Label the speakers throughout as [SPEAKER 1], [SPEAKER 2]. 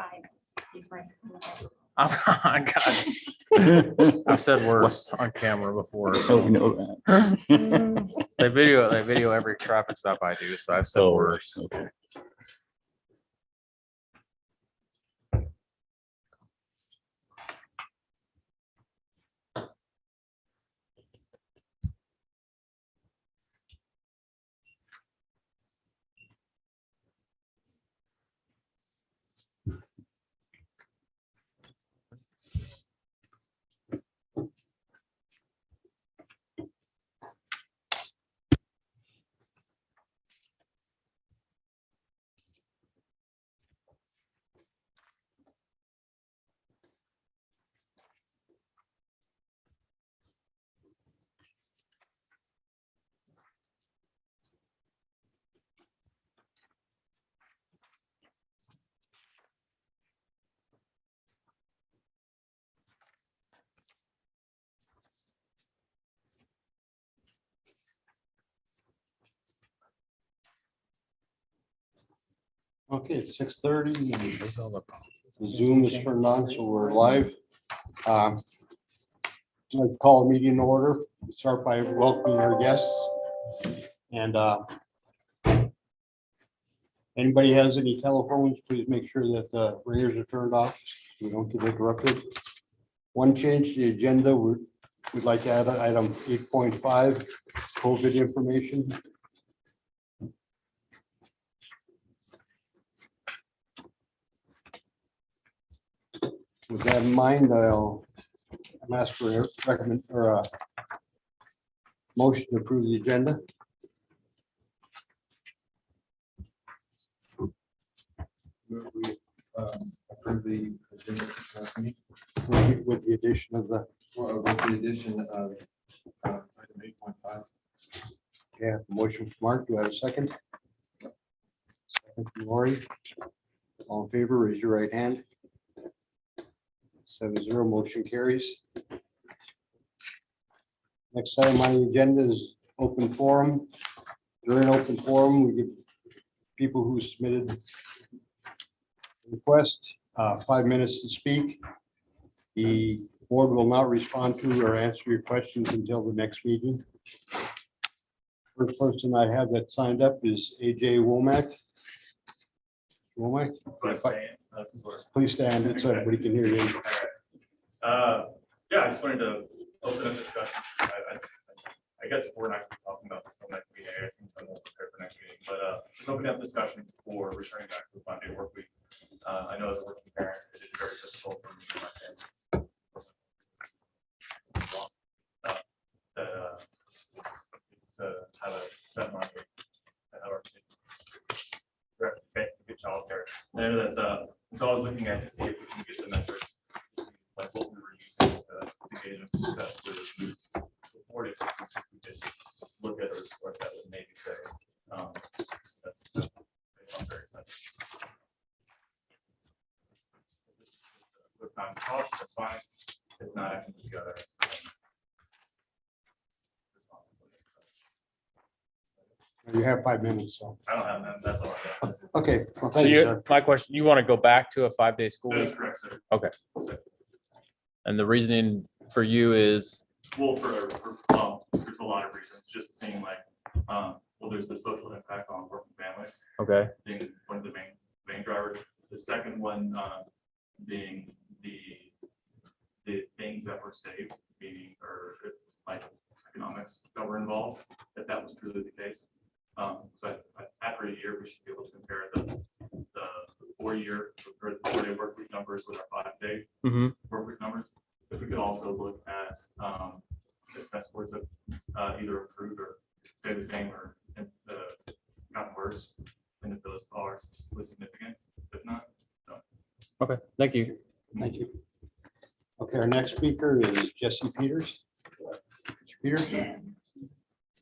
[SPEAKER 1] I know. He's right.
[SPEAKER 2] I got it. I've said worse on camera before.
[SPEAKER 3] So we know that.
[SPEAKER 2] They video every traffic stop I do, so I've said
[SPEAKER 3] Oh,
[SPEAKER 2] worse.
[SPEAKER 3] okay.
[SPEAKER 4] Okay, it's 6:30.
[SPEAKER 2] There's all the
[SPEAKER 4] Zoom is turned on, so we're live. I'd like to call the meeting in order. We start by welcoming our guests. And anybody has any telephones, please make sure that the ringers are turned off so we don't get interrupted. One change to the agenda, we'd like to add item 8.5, COVID information. With that in mind, I'm asked for a motion to approve the agenda.
[SPEAKER 5] Approve the agenda
[SPEAKER 4] With the addition of the,
[SPEAKER 5] with the addition of item 8.5.
[SPEAKER 4] yeah, motion from Mark. Do I have a second? Second from Lori. All in favor, raise your right hand. 7-0, motion carries. Next item on the agenda is open forum. During open forum, we give people who submitted request 5 minutes to speak. The board will not respond to or answer your questions until the next meeting. First person I have that signed up is AJ Womack. Womack, please stand so everybody can hear you.
[SPEAKER 6] Yeah, I just wanted to open up discussion. I guess if we're not talking about this till next meeting, I think I'm more prepared for next meeting, but just opening up discussion for returning back to the 5-day work week. I know as a working parent, it is very difficult for me and my family. To have a set market, to have our kids to get childcare. I know that's so I was looking at to see if we can get the metrics like what we were using to gauge success with reported. We could look at a report that would maybe say that's very expensive. With time cost, that's fine. If not, I can put together.
[SPEAKER 4] You have 5 minutes, so.
[SPEAKER 6] I don't have that. That's all I got.
[SPEAKER 4] Okay, well,
[SPEAKER 2] So
[SPEAKER 4] thank you, sir.
[SPEAKER 2] my question, you want to go back to a 5-day school
[SPEAKER 6] That is
[SPEAKER 2] week?
[SPEAKER 6] correct, sir.
[SPEAKER 2] Okay.
[SPEAKER 6] So,
[SPEAKER 2] And the reasoning for you is,
[SPEAKER 6] well, there's a lot of reasons. Just seeing like, well, there's the social impact on working families
[SPEAKER 2] okay,
[SPEAKER 6] being one of the main drivers. The second one being the things that were saved, meaning or if, like economics that were involved, if that was truly the case. So after a year, we should be able to compare the 4-year or the 4-day work week numbers with our 5-day work week numbers. If we could also look at if best sports have either improved or stay the same or gotten worse, and if those are significant, if not. So.
[SPEAKER 2] okay, thank you.
[SPEAKER 4] Thank you. Okay, our next speaker is Jesse Peters. Mr. Peters?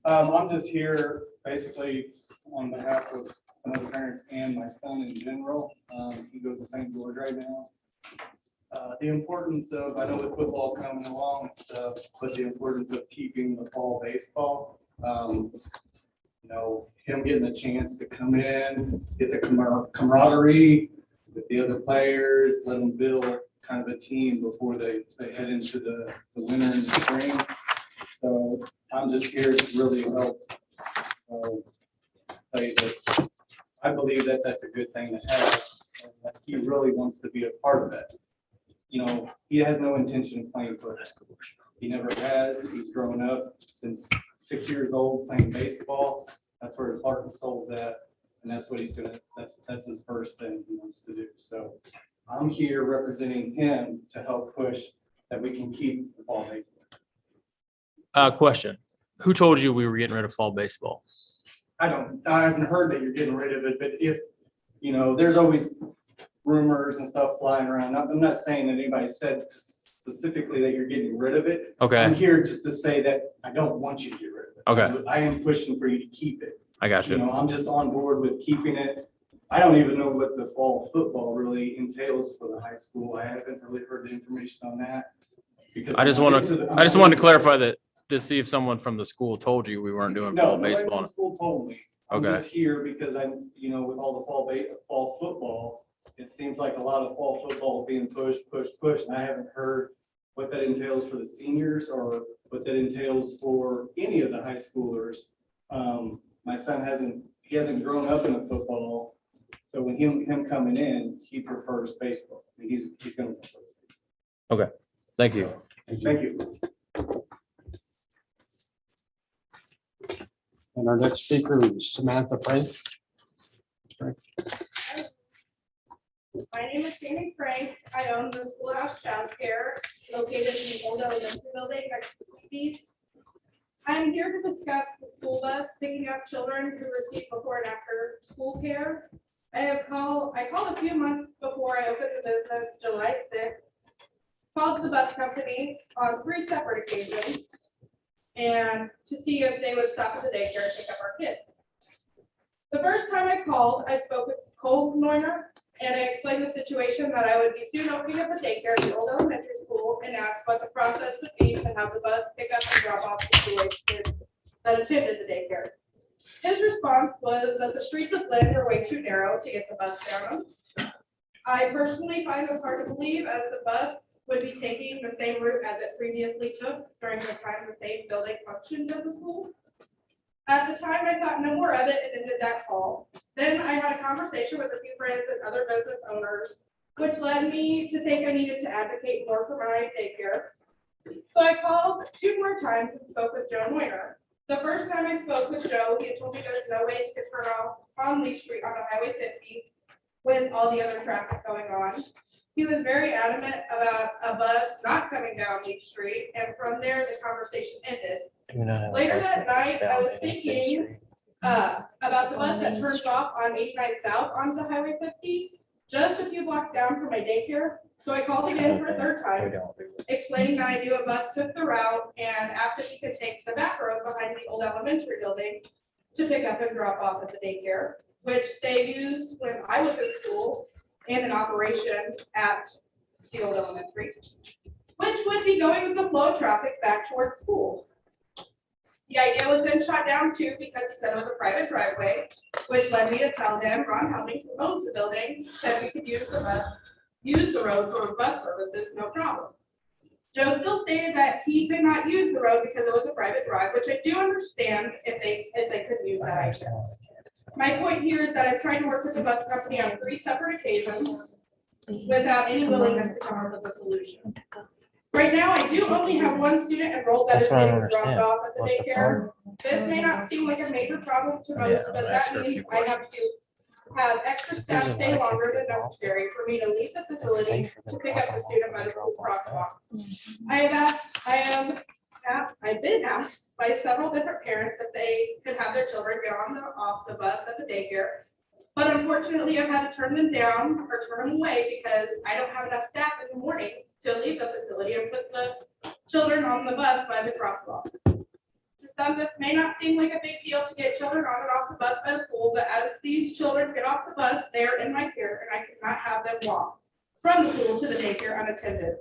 [SPEAKER 7] I'm just here basically on behalf of another parent and my son in general. He goes to St. George right now. The importance of, I know with football coming along and stuff, but the importance of keeping the fall baseball. You know, him getting a chance to come in, get the camaraderie, with the other players, let them build kind of a team before they head into the winter and the spring. So I'm just here to really help play this. I believe that that's a good thing to have, and that he really wants to be a part of it. You know, he has no intention of playing football. He never has. He's grown up since 6 years old playing baseball. That's where his heart and soul's at, and that's what he's gonna. That's his first thing he wants to do. So I'm here representing him to help push that we can keep the ball baseball.
[SPEAKER 2] Question. Who told you we were getting rid of fall baseball?
[SPEAKER 7] I haven't heard that you're getting rid of it, but if, you know, there's always rumors and stuff flying around. I'm not saying that anybody said specifically that you're getting rid of it. I'm
[SPEAKER 2] Okay,
[SPEAKER 7] here just to say that I don't want you to get rid of it.
[SPEAKER 2] Okay.
[SPEAKER 7] I am pushing for you to keep it.
[SPEAKER 2] I got
[SPEAKER 7] You
[SPEAKER 2] you.
[SPEAKER 7] know, I'm just on board with keeping it. I don't even know what the fall football really entails for the high school. I haven't really heard the information on that. Because
[SPEAKER 2] I just
[SPEAKER 7] I'm
[SPEAKER 2] want
[SPEAKER 7] into
[SPEAKER 2] to,
[SPEAKER 7] the-
[SPEAKER 2] I just wanted to clarify that, to see if someone from the school told you we weren't doing
[SPEAKER 7] No,
[SPEAKER 2] fall
[SPEAKER 7] nobody from
[SPEAKER 2] baseball.
[SPEAKER 7] the school told me. I'm
[SPEAKER 2] Okay.
[SPEAKER 7] just here because I'm, you know, with all the fall football, it seems like a lot of fall football is being pushed, and I haven't heard what that entails for the seniors or what that entails for any of the high schoolers. My son hasn't grown up in the football, so when him coming in, he prefers baseball. He's gonna.
[SPEAKER 2] Thank you.
[SPEAKER 7] Thank you.
[SPEAKER 4] And our next speaker is Samantha Frank.
[SPEAKER 1] My name is Sandy Frank. I own the schoolhouse childcare located in the old elementary building next to Sweeties. I'm here to discuss the school bus picking up children who receive before and after school care. I called a few months before I opened the business, July 6th. Called the bus company on 3 separate occasions and to see if they would stop at the daycare and pick up our kids. The first time I called, I spoke with Cole Neuner, and I explained the situation that I would be soon opening up a daycare at the old elementary school and asked what the process would be to have the bus pick up and drop off the school kids that attended the daycare. His response was that the streets of Lynn were way too narrow to get the bus down. I personally find this hard to believe, as the bus would be taking the same route as it previously took during the time the same building functioned as the school. At the time, I thought no more of it and ended that call. Then I had a conversation with a few friends and other business owners, which led me to think I needed to advocate more for my daycare. So I called 2 more times and spoke with Joe Moyer. The first time I spoke with Joe, he told me there's no way he could turn off on Lee Street on Highway 50 with all the other traffic going on. He was very adamant about a bus not coming down Lee Street, and from there, the conversation ended. Later that night, I was thinking about the bus that turns off on 89 South onto Highway 50, just a few blocks down from my daycare. So I called again for a third time, explaining that I knew a bus took the route and asked if he could take the back road behind the old elementary building to pick up and drop off at the daycare, which they used when I was in school and in operation at the old elementary, which would be going with the flow of traffic back towards school. The idea was then shot down too because he said it was a private driveway, which led me to tell him, Ron Helming, who owns the building, that we could use the road for bus services, no problem. Joe still stated that he could not use the road because it was a private drive, which I do understand if they could use that idea. My point here is that I've tried to work with the bus company on 3 separate occasions without any willingness to come up with a solution. Right now, I do only have 1 student enrolled that is
[SPEAKER 2] That's what I
[SPEAKER 1] getting
[SPEAKER 2] don't
[SPEAKER 1] dropped
[SPEAKER 2] understand.
[SPEAKER 1] off at the
[SPEAKER 2] What's the
[SPEAKER 1] daycare. This may not seem like a major problem to most, but that means I have to have extra staff stay longer than necessary for me to leave the facility to pick up the student by the school crosswalk. I've been asked by several different parents if they could have their children get on or off the bus at the daycare. But unfortunately, I've had to turn them down or turn them away because I don't have enough staff in the morning to leave the facility and put the children on the bus by the crosswalk. To some, this may not seem like a big deal to get children on and off the bus by the pool, but as these children get off the bus, they're in my care and I cannot have them walk from the pool to the daycare unattended.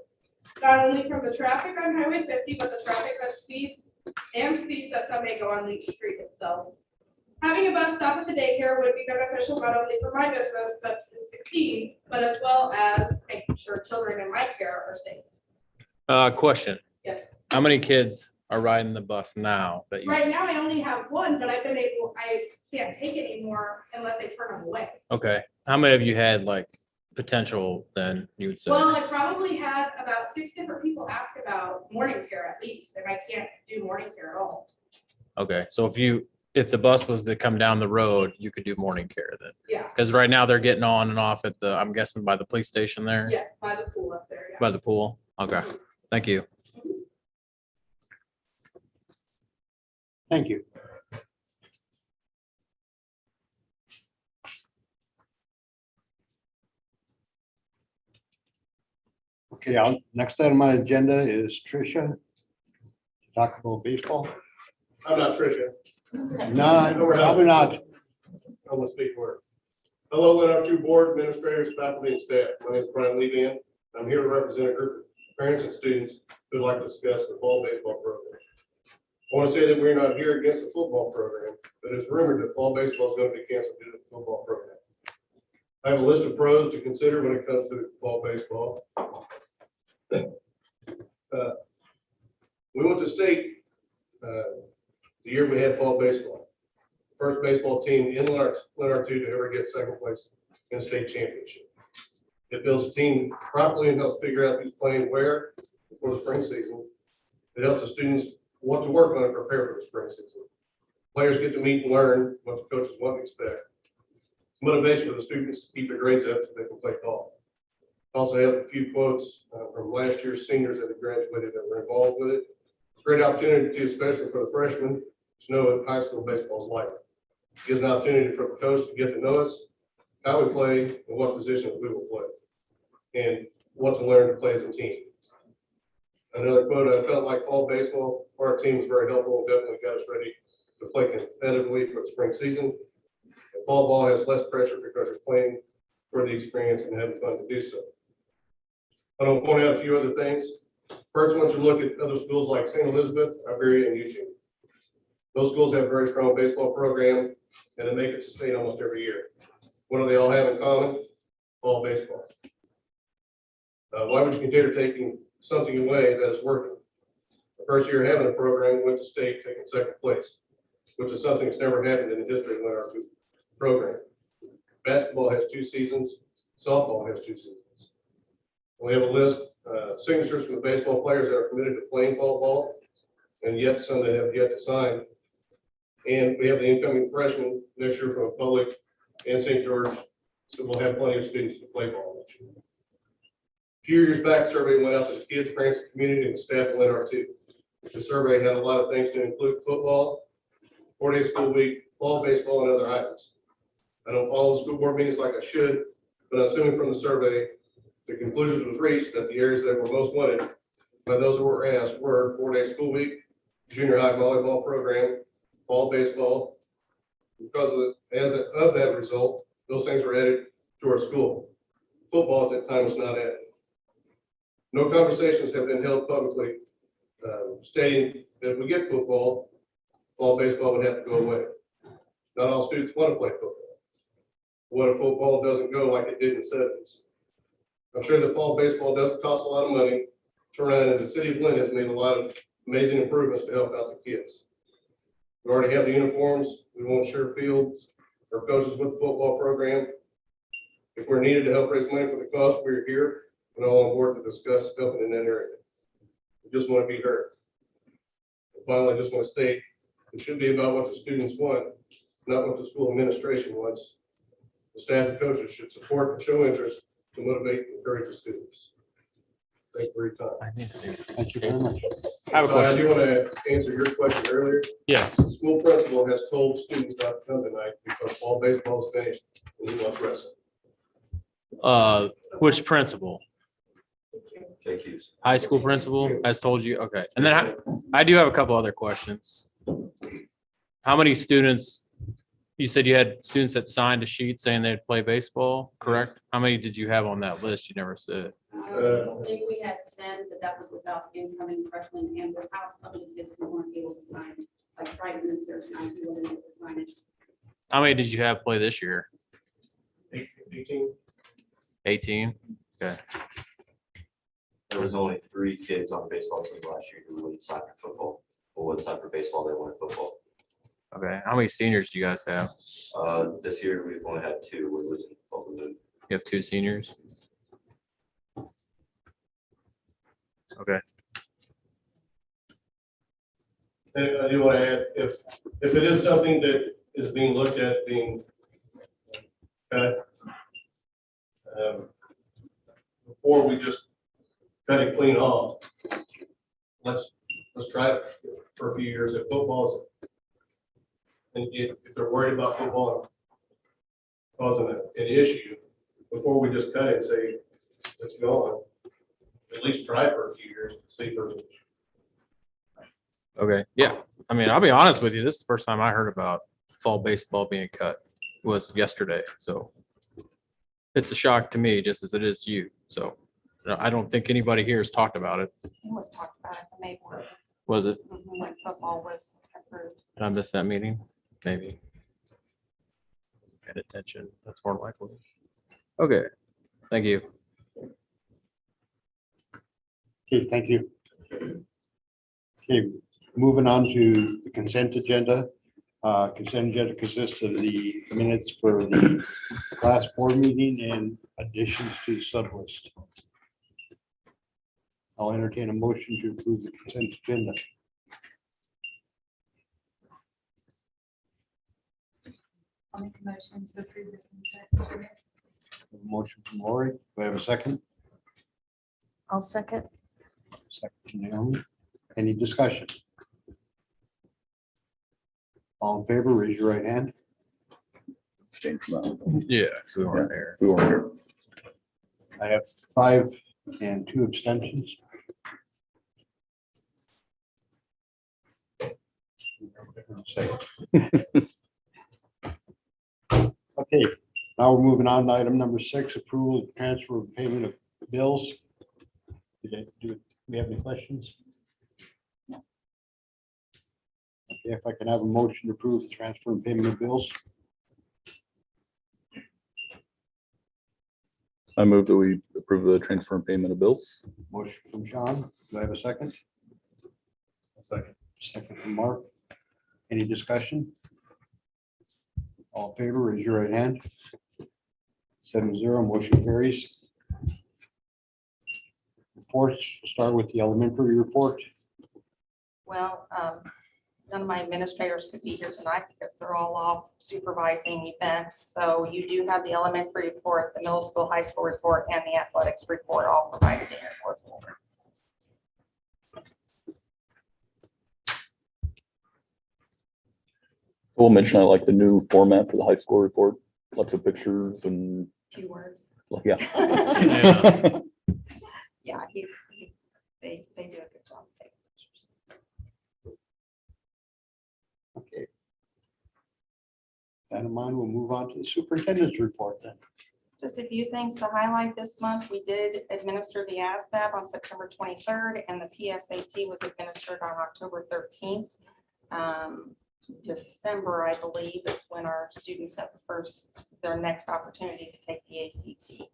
[SPEAKER 1] Not only from the traffic on Highway 50, but the traffic that speeds that some may go on Leach Street itself. Having a bus stop at the daycare would be beneficial not only for my business, but to succeed, but as well as making sure children in my care are safe.
[SPEAKER 2] Question.
[SPEAKER 1] Yes.
[SPEAKER 2] How many kids are riding the bus now that you,
[SPEAKER 1] Right now, I only have one, but I can't take it anymore unless they turn them away.
[SPEAKER 2] okay, how many of you had like potential then you would say?
[SPEAKER 1] Well, I probably had about 6 different people ask about morning care at least, and I can't do morning care at all.
[SPEAKER 2] Okay, so if the bus was to come down the road, you could do morning care then?
[SPEAKER 1] Yeah,
[SPEAKER 2] Because right now they're getting on and off at the, I'm guessing by the police station there?
[SPEAKER 1] yeah, by the pool up there, yeah.
[SPEAKER 2] By the pool? Okay, thank you.
[SPEAKER 4] Thank you. Okay, next item on the agenda is Tricia. Talk about baseball.
[SPEAKER 5] I'm not Tricia.
[SPEAKER 4] No, probably not.
[SPEAKER 5] I'm gonna speak for her. Hello, Lynn, our two board administrators, faculty, and staff. My name is Brian Levin. I'm here to represent a group of parents and students who'd like to discuss the fall baseball program. I want to say that we're not here against the football program, but it's rumored that fall baseball is going to be canceled due to the football program. I have a list of pros to consider when it comes to fall baseball. We went to state the year we had fall baseball. First baseball team in Leonard to ever get second place in state championship. It builds a team properly and helps figure out who's playing where before the spring season. It helps the students what to work on and prepare for the spring season. Players get to meet and learn what the coaches want and expect. It's motivation for the students to keep their grades up so they can play ball. Also have a few quotes from last year's seniors that have graduated that were involved with it. It's a great opportunity to, especially for the freshmen, to know what high school baseball is like. It gives an opportunity for the coach to get to know us, how we play, and what positions we will play, and what to learn to play as a team. Another quote, I felt like fall baseball for our team was very helpful and definitely got us ready to play competitively for the spring season. And fall ball has less pressure because you're playing for the experience and having fun to do so. I want to point out a few other things. First, I want you to look at other schools like St. Elizabeth, Iberia, and Eugene. Those schools have a very strong baseball program, and they make it to state almost every year. What do they all have in common? Fall baseball. Why would you consider taking something away that is working? The first year having a program, went to state, taking second place, which is something that's never happened in the history of our program. Basketball has 2 seasons. Softball has 2 seasons. We have a list, signatures from the baseball players that are committed to playing fall ball, and yet some that have yet to sign. And we have the incoming freshmen next year from Public and St. George, so we'll have plenty of students to play ball next year. A few years back, survey went out to the kids, parents, community, and staff at NR2. The survey had a lot of things to include football, 4-day school week, fall baseball, and other items. I don't follow the school board meetings like I should, but assuming from the survey, the conclusions was reached that the areas that were most wanted by those who were asked were 4-day school week, junior high volleyball program, fall baseball. Because of that result, those things were added to our school. Football at that time was not added. No conversations have been held publicly stating that if we get football, fall baseball would have to go away. Not all students want to play football. What if football doesn't go like it did in the 70s? I'm sure that fall baseball doesn't cost a lot of money to run, and the city of Lynn has made a lot of amazing improvements to help out the kids. We already have the uniforms. We won't share fields or coaches with the football program. If we're needed to help raise money for the cause, we're here and all on board to discuss helping in that area. We just want to be heard. And finally, I just want to state, it should be about what the students want, not what the school administration wants. The staff and coaches should support and show interest to motivate and encourage the students. Thank you for your time.
[SPEAKER 4] Thank you very much.
[SPEAKER 2] I have a
[SPEAKER 5] So I
[SPEAKER 2] question.
[SPEAKER 5] do want to answer your question earlier.
[SPEAKER 2] Yes.
[SPEAKER 5] The school principal has told students not to come tonight because fall baseball is finished and he wants wrestling.
[SPEAKER 2] Which principal? High school principal has told you? Okay. And then I do have a couple other questions. How many students, you said you had students that signed a sheet saying they'd play baseball, correct? How many did you have on that list? You never said.
[SPEAKER 8] I think we had 10, but that was without incoming freshmen and without some of the kids who weren't able to sign, like Triton this year tonight, who wasn't able to sign it.
[SPEAKER 2] How many did you have play this year?
[SPEAKER 5] 18.
[SPEAKER 2] 18? Okay.
[SPEAKER 9] There was only 3 kids on the baseball team last year who went soccer football, or went soccer baseball, they went football.
[SPEAKER 2] Okay. How many seniors do you guys have?
[SPEAKER 9] This year we've only had 2, we're losing both of them.
[SPEAKER 2] You have 2 seniors? Okay.
[SPEAKER 5] And I do want to add, if it is something that is being looked at being cut, before we just cut it clean off, let's try it for a few years. If football's, and if they're worried about football causing an issue, before we just cut it and say, it's gone, at least try it for a few years to see if there's an issue.
[SPEAKER 2] Okay. Yeah. I mean, I'll be honest with you. This is the first time I heard about fall baseball being cut was yesterday. So it's a shock to me, just as it is to you. So I don't think anybody here has talked about it.
[SPEAKER 10] It was talked about at the May board
[SPEAKER 2] Was it?
[SPEAKER 10] when football was approved.
[SPEAKER 2] Did I miss that meeting? Maybe. Paid attention. That's more likely. Okay. Thank you.
[SPEAKER 4] Okay, thank you. Okay, moving on to the consent agenda. Consent agenda consists of the minutes for the last board meeting and additions to the sub list. I'll entertain a motion to approve the consent agenda.
[SPEAKER 10] I'll make a motion to approve the consent agenda.
[SPEAKER 4] Motion from Lori. Do I have a second?
[SPEAKER 10] I'll second.
[SPEAKER 4] Second from Naomi. Any discussion? All in favor, raise your right hand.
[SPEAKER 3] Abstain from that one.
[SPEAKER 2] Yeah, so we weren't there.
[SPEAKER 3] We weren't here.
[SPEAKER 4] I have 5 and 2 abstentions. Okay, now we're moving on to item number 6, approval of transfer of payment of bills. Do we have any questions? Okay, if I can have a motion to approve the transfer and payment of bills.
[SPEAKER 3] I move that we approve the transfer and payment of bills.
[SPEAKER 4] Motion from John. Do I have a second?
[SPEAKER 5] Second.
[SPEAKER 4] Second from Mark. Any discussion? All in favor, raise your right hand. 7-0, motion carries. Reports, we'll start with the elementary report.
[SPEAKER 10] Well, none of my administrators could be here tonight because they're all off supervising events. So you do have the elementary report, the middle school, high school report, and the athletics report all provided in your fourth folder.
[SPEAKER 3] We'll mention I like the new format for the high school report. Lots of pictures and,
[SPEAKER 10] Few words.
[SPEAKER 3] yeah.
[SPEAKER 2] Yeah.
[SPEAKER 10] Yeah, they do a good job taking pictures.
[SPEAKER 4] Okay. That in mind, we'll move on to the superintendent's report then.
[SPEAKER 10] Just a few things to highlight this month. We did administer the ASVAB on September 23rd, and the PSAT was administered on October 13th. December, I believe, is when our students have their next opportunity to take the ACT.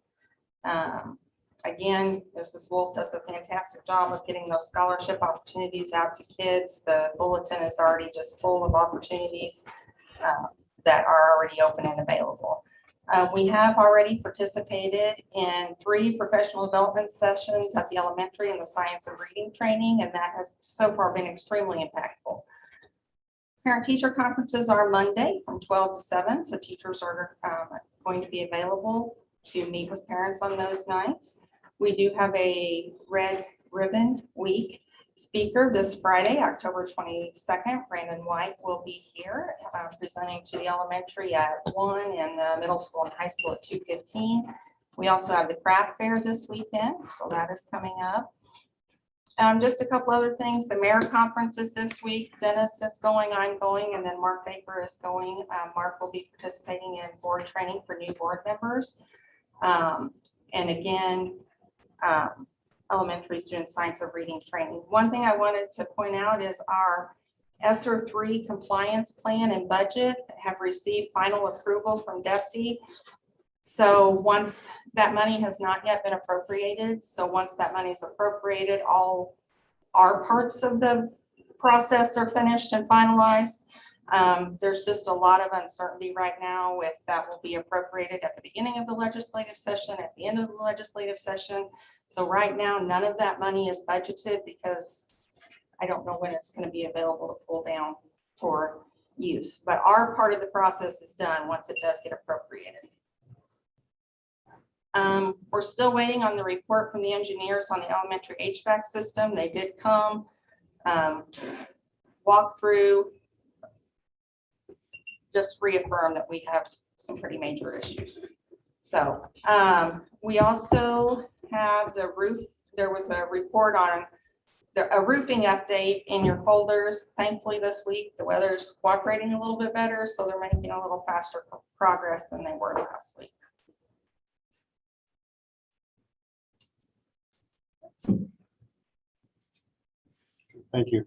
[SPEAKER 10] Again, Mrs. Wolf does a fantastic job of getting those scholarship opportunities out to kids. The bulletin is already just full of opportunities that are already open and available. We have already participated in 3 professional development sessions at the elementary in the science of reading training, and that has so far been extremely impactful. Parent-teacher conferences are Monday from 12 to 7, so teachers are going to be available to meet with parents on those nights. We do have a Red Ribbon Week speaker this Friday, October 22nd. Brandon White will be here presenting to the elementary at 1 and the middle school and high school at 2:15. We also have the craft fair this weekend, so that is coming up. Just a couple other things. The mayor conference is this week. Dennis is going, I'm going, and then Mark Baker is going. Mark will be participating in board training for new board members. And again, elementary student science of reading training. One thing I wanted to point out is our ESSER 3 compliance plan and budget have received final approval from DESI. So once that money has not yet been appropriated, so once that money is appropriated, all our parts of the process are finished and finalized. There's just a lot of uncertainty right now if that will be appropriated at the beginning of the legislative session, at the end of the legislative session. So right now, none of that money is budgeted because I don't know when it's going to be available to pull down for use. But our part of the process is done once it does get appropriated. We're still waiting on the report from the engineers on the elementary HVAC system. They did come, walk through, just reaffirm that we have some pretty major issues. So we also have the roof. There was a report on a roofing update in your folders. Thankfully this week, the weather's cooperating a little bit better, so they're making a little faster progress than they were last week.
[SPEAKER 4] Thank you.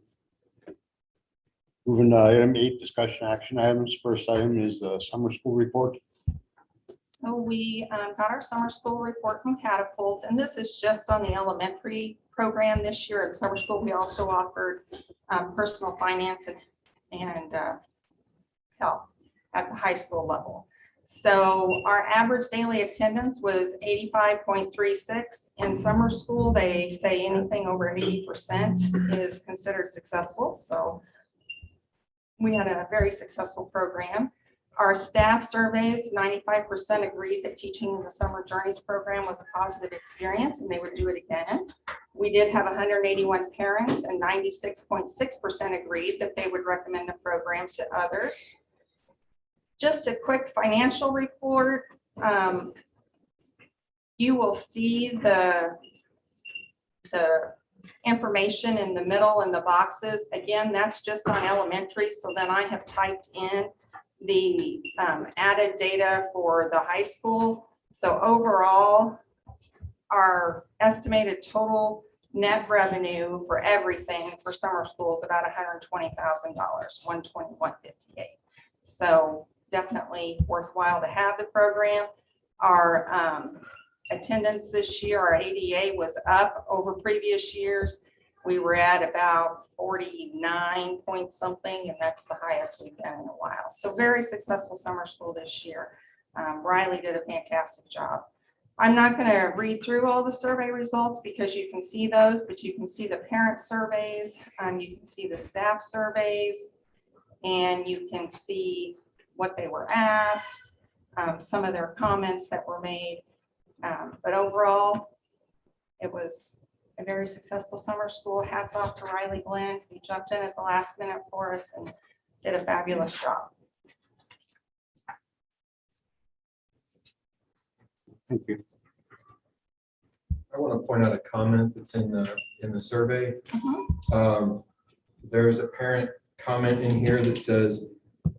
[SPEAKER 4] Moving to item 8, discussion action items. First item is the summer school report.
[SPEAKER 10] So we got our summer school report from Catapult, and this is just on the elementary program this year. At summer school, we also offered personal finance and health at the high school level. So our average daily attendance was 85.36. In summer school, they say anything over 80% is considered successful. So we had a very successful program. Our staff surveys, 95% agreed that teaching in the Summer Journeys program was a positive experience and they would do it again. We did have 181 parents and 96.6% agreed that they would recommend the program to others. Just a quick financial report. You will see the information in the middle in the boxes. Again, that's just on elementary. So then I have typed in the added data for the high school. So overall, our estimated total net revenue for everything for summer school is about $120,000, $121,558. So definitely worthwhile to have the program. Our attendance this year, our ADA was up over previous years. We were at about 49 point something, and that's the highest we've been in a while. So very successful summer school this year. Riley did a fantastic job. I'm not going to read through all the survey results because you can see those, but you can see the parent surveys, you can see the staff surveys, and you can see what they were asked, some of their comments that were made. But overall, it was a very successful summer school. Hats off to Riley Glenn. He jumped in at the last minute for us and did a fabulous job.
[SPEAKER 4] Thank you.
[SPEAKER 11] I want to point out a comment that's in the survey.
[SPEAKER 10] Mhm.
[SPEAKER 11] There's a parent comment in here that says,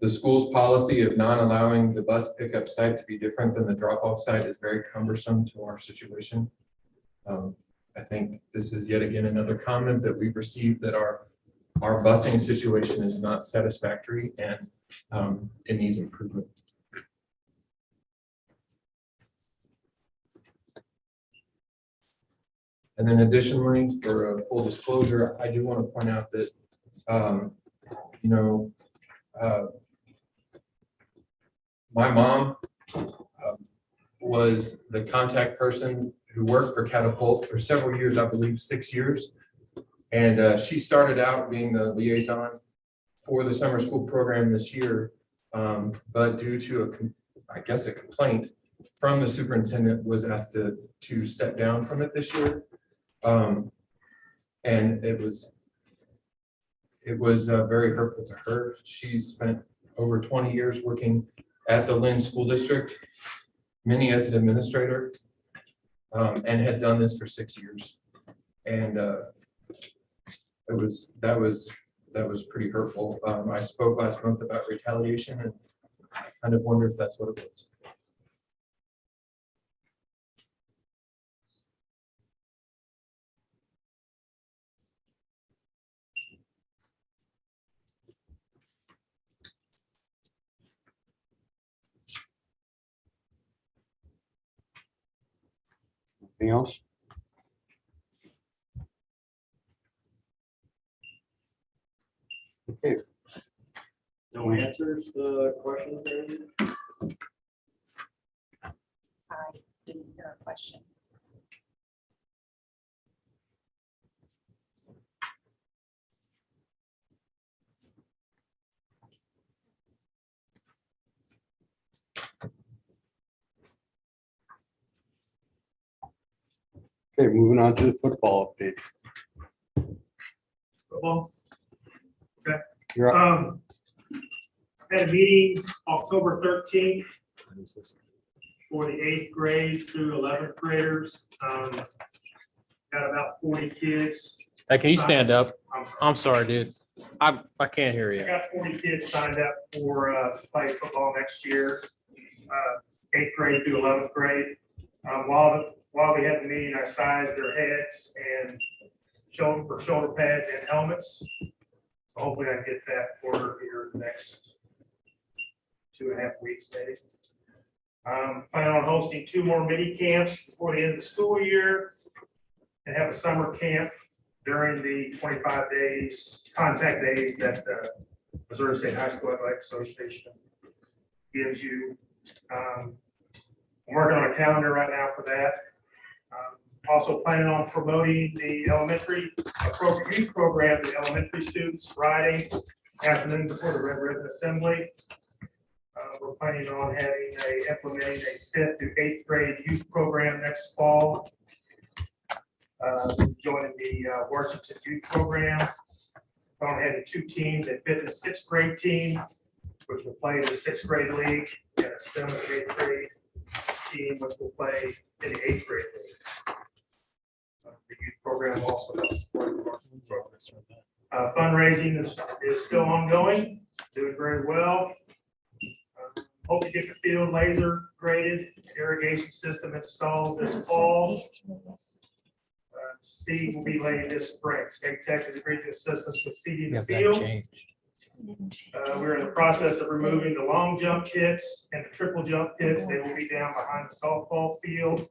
[SPEAKER 11] the school's policy of not allowing the bus pickup site to be different than the drop-off site is very cumbersome to our situation. I think this is yet again another comment that we've received that our busing situation is not satisfactory and it needs improvement. And then additionally, for a full disclosure, I do want to point out that, my mom was the contact person who worked for Catapult for several years, I believe 6 years. And she started out being the liaison for the summer school program this year. But due to a complaint from the superintendent, was asked to step down from it this year. And it was very hurtful to her. She spent over 20 years working at the Lynn School District, many as an administrator, and had done this for 6 years. And that was pretty hurtful. I spoke last month about retaliation and I kind of wonder if that's what it was.
[SPEAKER 4] Anything else? Okay,
[SPEAKER 12] No answers to questions?
[SPEAKER 10] I didn't hear a question.
[SPEAKER 4] okay, moving on to the football update.
[SPEAKER 13] Football.
[SPEAKER 4] You're up.
[SPEAKER 13] Had a meeting October 13th for the 8th grade through 11th graders. Got about 40 kids.
[SPEAKER 2] Hey, can you stand up?
[SPEAKER 13] I'm sorry.
[SPEAKER 2] I'm sorry, dude. I can't hear
[SPEAKER 13] I
[SPEAKER 2] you.
[SPEAKER 13] got 40 kids signed up for play football next year, 8th grade through 11th grade. While we had the meeting, I sized their heads and shoulder pads and helmets. So hopefully I get that order here in the next 2.5 weeks, maybe. Planning on hosting 2 more mini camps before the end of the school year and have a summer camp during the 25 days, contact days that the Missouri State High School Athletic Association gives you. I'm working on a calendar right now for that. Also planning on promoting the elementary appropriate youth program to elementary students Friday afternoon before the Red Ribbon Assembly. We're planning on implementing a 5th through 8th grade youth program next fall. Joining the Washington Youth Program. I'm having 2 teams, a 5th and 6th grade team, which will play in the 6th grade league, and a 7th and 8th grade team, which will play in the 8th grade league. The youth program also helps support the varsity program. Fundraising is still ongoing, doing very well. Hope to get the field laser graded, irrigation system installed this fall. Seed will be laid this spring. State Tech has agreed to assist us with seeding the field. We're in the process of removing the long jump pits and the triple jump pits. They will be down behind the softball field.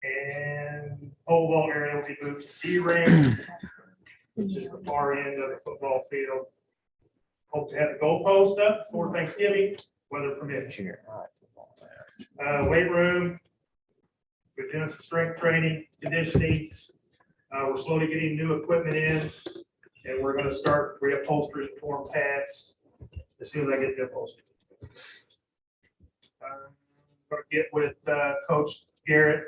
[SPEAKER 13] And pole vault area will be moved to D-ring, which is the far end of the football field. Hope to have the goalpost up before Thanksgiving, weather permitting. Weight room. We're doing some strength training, conditioning. We're slowly getting new equipment in, and we're going to start reupholstering form pads as soon as I get the upholstery. I'm going to get with Coach Garrett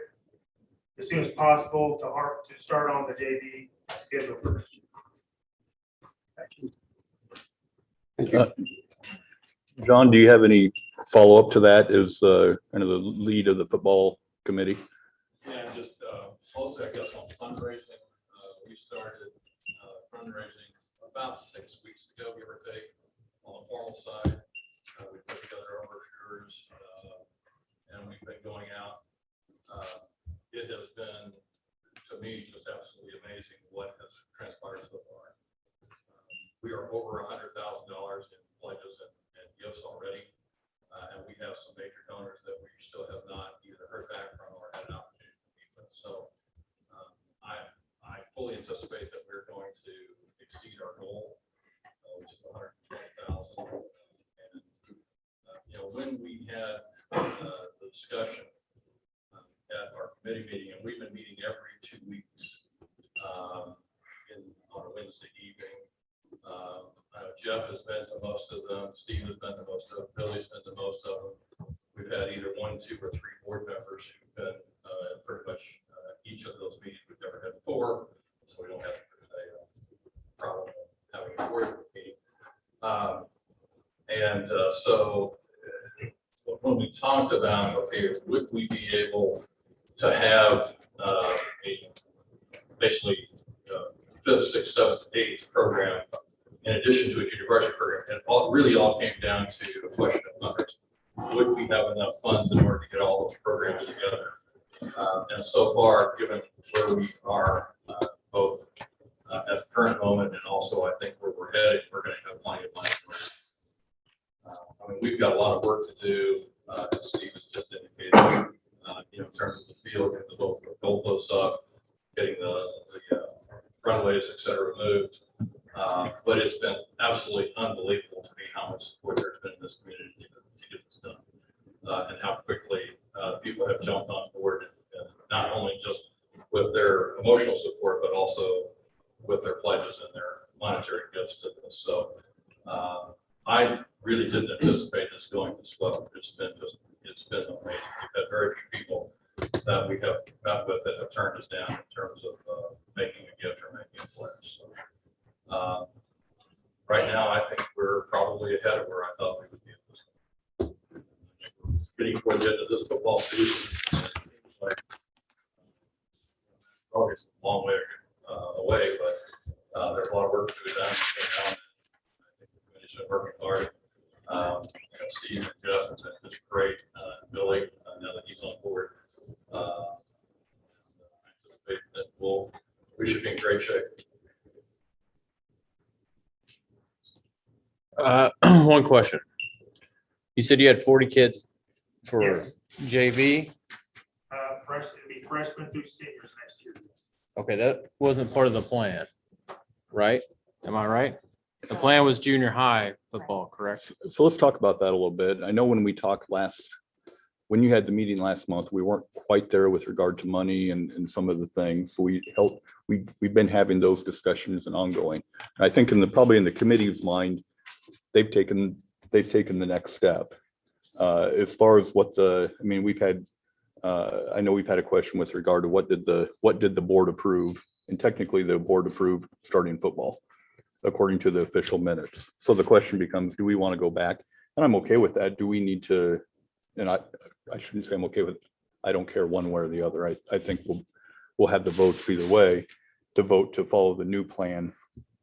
[SPEAKER 13] as soon as possible to start on the JV schedule for next year.
[SPEAKER 4] Thank you.
[SPEAKER 3] John, do you have any follow-up to that as kind of the lead of the football committee?
[SPEAKER 14] Yeah, just also, I guess, on fundraising, we started fundraising about 6 weeks ago, give or take, on the formal side. We put together our brochures, and we've been going out. It has been, to me, just absolutely amazing what has transpired so far. We are over $100,000 in pledges and gifts already, and we have some major donors that we still have not either heard back from or had an opportunity to meet with. So I fully anticipate that we're going to exceed our goal, which is 120,000. And when we had the discussion at our committee meeting, and we've been meeting every 2 weeks on a Wednesday evening. Jeff has been to most of them, Steve has been to most of them, Billy's been to most of them. We've had either 1, 2, or 3 board members who've been pretty much each of those meetings. We've never had 4, so we don't have a problem having a board meeting. So when we talked about, okay, would we be able to have basically 5th, 6th, 7th, 8th program in addition to a junior varsity program, and really all came down to a question of fundraising. Would we have enough funds in order to get all those programs together? And so far, given where we are, both at the current moment and also I think where we're headed, we're going to have plenty of money. I mean, we've got a lot of work to do, as Steve has just indicated. in terms of the field, getting the goalposts up, getting the runways, et cetera, moved. But it's been absolutely unbelievable to me how much support there's been in this community to get this done. And how quickly people have jumped on board, and not only just with their emotional support, but also with their pledges and their monetary gifts to this. So I really didn't anticipate this going this well. It's been amazing. We've had very few people that we have met with that have turned us down in terms of making a gift or making a pledge. So right now, I think we're probably ahead of where I thought we would be at this point. Getting toward the end of this football season, like, probably it's a long way away, but there's a lot of work to be done between now and then. I think the committee's been working hard. Steve and Jeff has been just great. Billy, now that he's on board, I anticipate that we should be in great shape.
[SPEAKER 2] One question. You said you had 40 kids for
[SPEAKER 13] Yes.
[SPEAKER 2] JV.
[SPEAKER 13] It'll be freshmen through seniors next year.
[SPEAKER 2] Okay, that wasn't part of the plan, right? Am I right? The plan was junior high football, correct?
[SPEAKER 3] So let's talk about that a little bit. I know when we talked when you had the meeting last month, we weren't quite there with regard to money and some of the things. So we've been having those discussions and ongoing. I think probably in the committee's mind, they've taken the next step. As far as we've had, I know we've had a question with regard to what did the board approve? And technically the board approved starting football according to the official minutes. So the question becomes, do we want to go back? And I'm okay with that. Do we need to, and I shouldn't say I'm okay with, I don't care one way or the other. I think we'll have the votes either way to vote to follow the new plan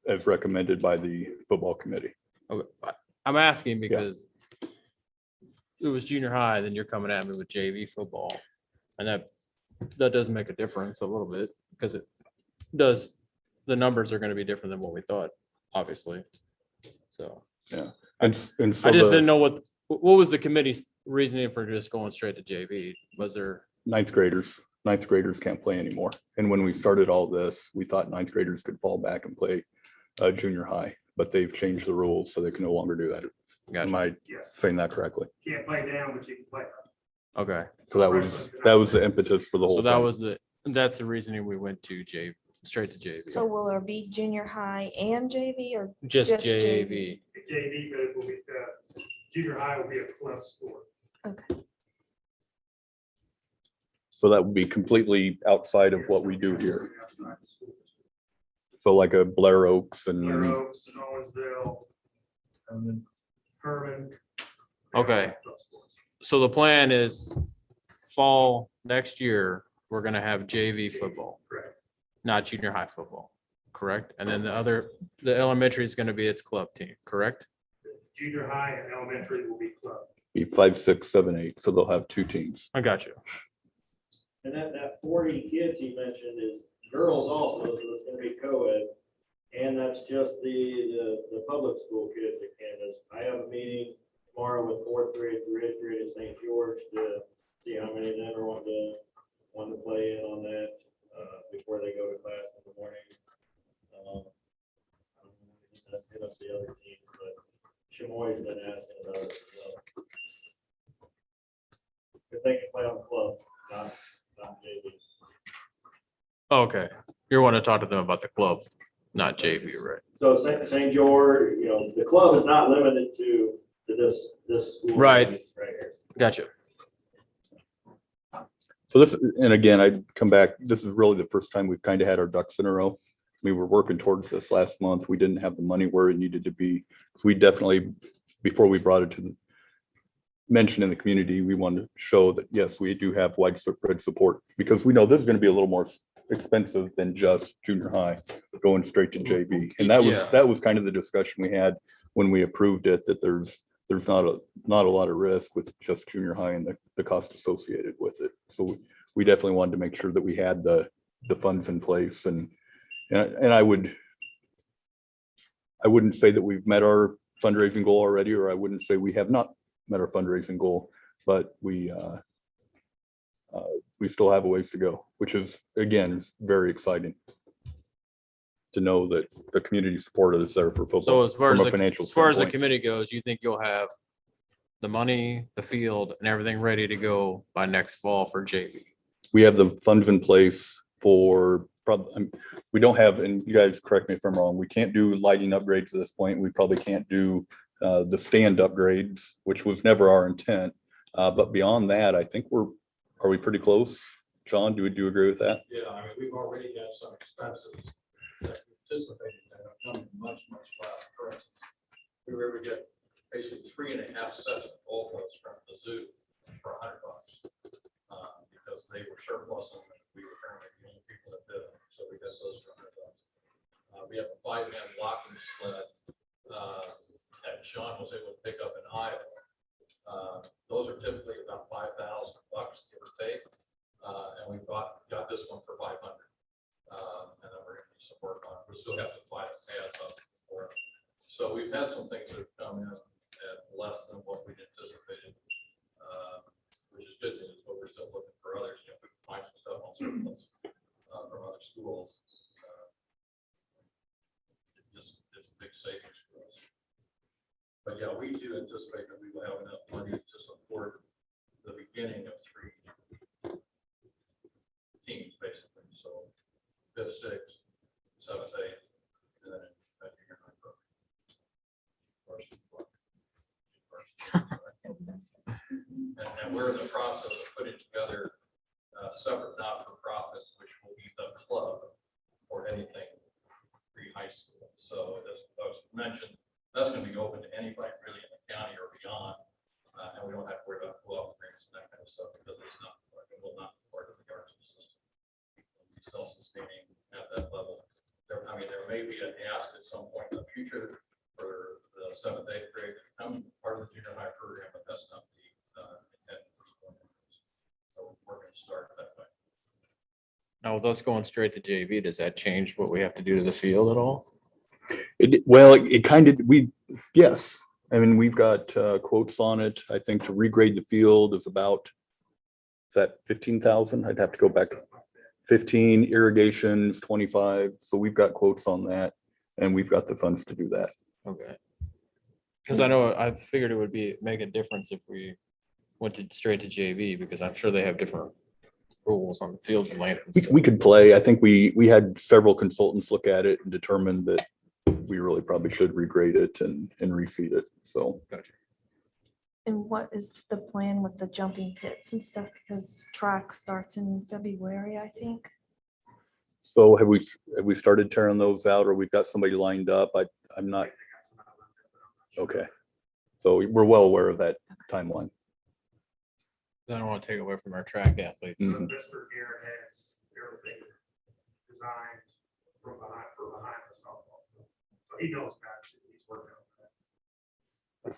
[SPEAKER 3] as recommended by the football committee.
[SPEAKER 2] Okay, I'm asking because it was junior high, then you're coming at me with JV football. And that does make a difference a little bit because the numbers are going to be different than what we thought, obviously. So,
[SPEAKER 3] yeah. And so
[SPEAKER 2] I just didn't know what was the committee's reasoning for just going straight to JV? Was there?
[SPEAKER 3] Ninth graders can't play anymore. And when we started all this, we thought ninth graders could fall back and play junior high, but they've changed the rules, so they can no longer do that.
[SPEAKER 2] Gotcha.
[SPEAKER 3] Am I
[SPEAKER 13] Yes.
[SPEAKER 3] saying that correctly?
[SPEAKER 13] Can't play down, but you can play up.
[SPEAKER 2] Okay.
[SPEAKER 3] So that was the impetus for the whole
[SPEAKER 2] So
[SPEAKER 3] thing.
[SPEAKER 2] that's the reasoning we went to straight to JV.
[SPEAKER 15] So will there be junior high and JV or
[SPEAKER 2] Just
[SPEAKER 15] just
[SPEAKER 2] JV.
[SPEAKER 13] The JV, but it will be, junior high will be a club sport.
[SPEAKER 15] okay?
[SPEAKER 3] So that would be completely outside of what we do here.
[SPEAKER 13] Outside the school district.
[SPEAKER 3] So like a Blair Oaks
[SPEAKER 13] Blair
[SPEAKER 3] and
[SPEAKER 13] Oaks and Owensville, Herman.
[SPEAKER 2] Okay. So the plan is fall next year, we're gonna have JV football,
[SPEAKER 13] Correct.
[SPEAKER 2] not junior high football, correct? And then the elementary is gonna be its club team, correct?
[SPEAKER 13] Junior high and elementary will be club.
[SPEAKER 3] be 5, 6, 7, 8. So they'll have 2 teams.
[SPEAKER 2] I got you.
[SPEAKER 12] And that 40 kids he mentioned is girls also, so it's gonna be co-ed. And that's just the public school kids at Candace. I have a meeting tomorrow with 4th grade through 8th grade at St. George to see how many of them are wanting to play in on that before they go to class in the morning. Hit up the other teams, but Chamoy's been asking about it. So. If they can play on the club, not JV.
[SPEAKER 2] Okay, you want to talk to them about the club, not JV, right?
[SPEAKER 12] So St. George, the club is not limited to this school.
[SPEAKER 2] Right.
[SPEAKER 12] Right here.
[SPEAKER 2] Gotcha.
[SPEAKER 3] So this, and again, I come back, this is really the first time we've kind of had our ducks in a row. We were working towards this last month. We didn't have the money where it needed to be. We definitely, before we brought it to mention in the community, we wanted to show that, yes, we do have widespread support because we know this is going to be a little more expensive than just junior high going straight to JV. And that was kind of the discussion we had when we approved it, that there's not a lot of risk with just junior high and the cost associated with it. So we definitely wanted to make sure that we had the funds in place, and I wouldn't say that we've met our fundraising goal already, or I wouldn't say we have not met our fundraising goal, but we we still have a ways to go, which is, again, very exciting to know that the community support is there for football.
[SPEAKER 2] So as far
[SPEAKER 3] from
[SPEAKER 2] as
[SPEAKER 3] a financial
[SPEAKER 2] as far as the
[SPEAKER 3] standpoint.
[SPEAKER 2] committee goes, you think you'll have the money, the field and everything ready to go by next fall for JV?
[SPEAKER 3] We have the funds in place for, we don't have, and you guys correct me if I'm wrong, we can't do lighting upgrades at this point. We probably can't do the stand upgrades, which was never our intent. But beyond that, I think are we pretty close? John, do you agree with that?
[SPEAKER 14] Yeah, I mean, we've already had some expenses that we anticipated that have come in much less. For instance, we were able to get basically 3.5 sets of goalposts from the zoo for $100. Because they were surplus and we were apparently the only people that did them. So we got those for $100. We have a 5-man locking sled that Sean was able to pick up in Iowa. Those are typically about $5,000, give or take. And we got this one for $500. And then we're gonna do some work on it. We still have to buy the pads up for it. So we've had some things that have come in at less than what we anticipated, which is good news, but we're still looking for others. You know, we can find some stuff on surplus from other schools. It's a big savings for us. But yeah, we do anticipate that we will have enough money to support the beginning of 3 teams, basically. So 5th, 6th, 7th, 8th, and then junior high program. And we're in the process of putting together a separate not-for-profit, which will be the club for anything pre-high school. So as I was mentioned, that's going to be open to anybody really in the county or beyond. And we don't have to worry about co-op agreements and that kind of stuff because it's not, it will not be part of the guards system. It'll be self-sustaining at that level. I mean, there may be an ask at some point in the future for the 7th, 8th grade to become part of the junior high program, but that's not the intent. So we're going to start that way.
[SPEAKER 2] Now with us going straight to JV, does that change what we have to do to the field at all?
[SPEAKER 3] It kind of, yes. I mean, we've got quotes on it. I think to regrade the field is about, is that 15,000? I'd have to go back. 15, irrigations 25. So we've got quotes on that and we've got the funds to do that.
[SPEAKER 2] Okay. Because I figured it would make a difference if we went straight to JV, because I'm sure they have different rules on the field and length. And stuff.
[SPEAKER 3] We could play. I think we had several consultants look at it and determined that we really probably should regrade it and reseed it. So.
[SPEAKER 2] Gotcha.
[SPEAKER 15] And what is the plan with the jumping pits and stuff? Because track starts in February, I think.
[SPEAKER 3] So have we started tearing those out, or we've got somebody lined up? I'm not. Okay. So we're well aware of that timeline.
[SPEAKER 2] I don't want to take away from our track athletes.
[SPEAKER 13] So Mr. Garrett has everything designed from behind the softball field. So he knows about it. He's working on that.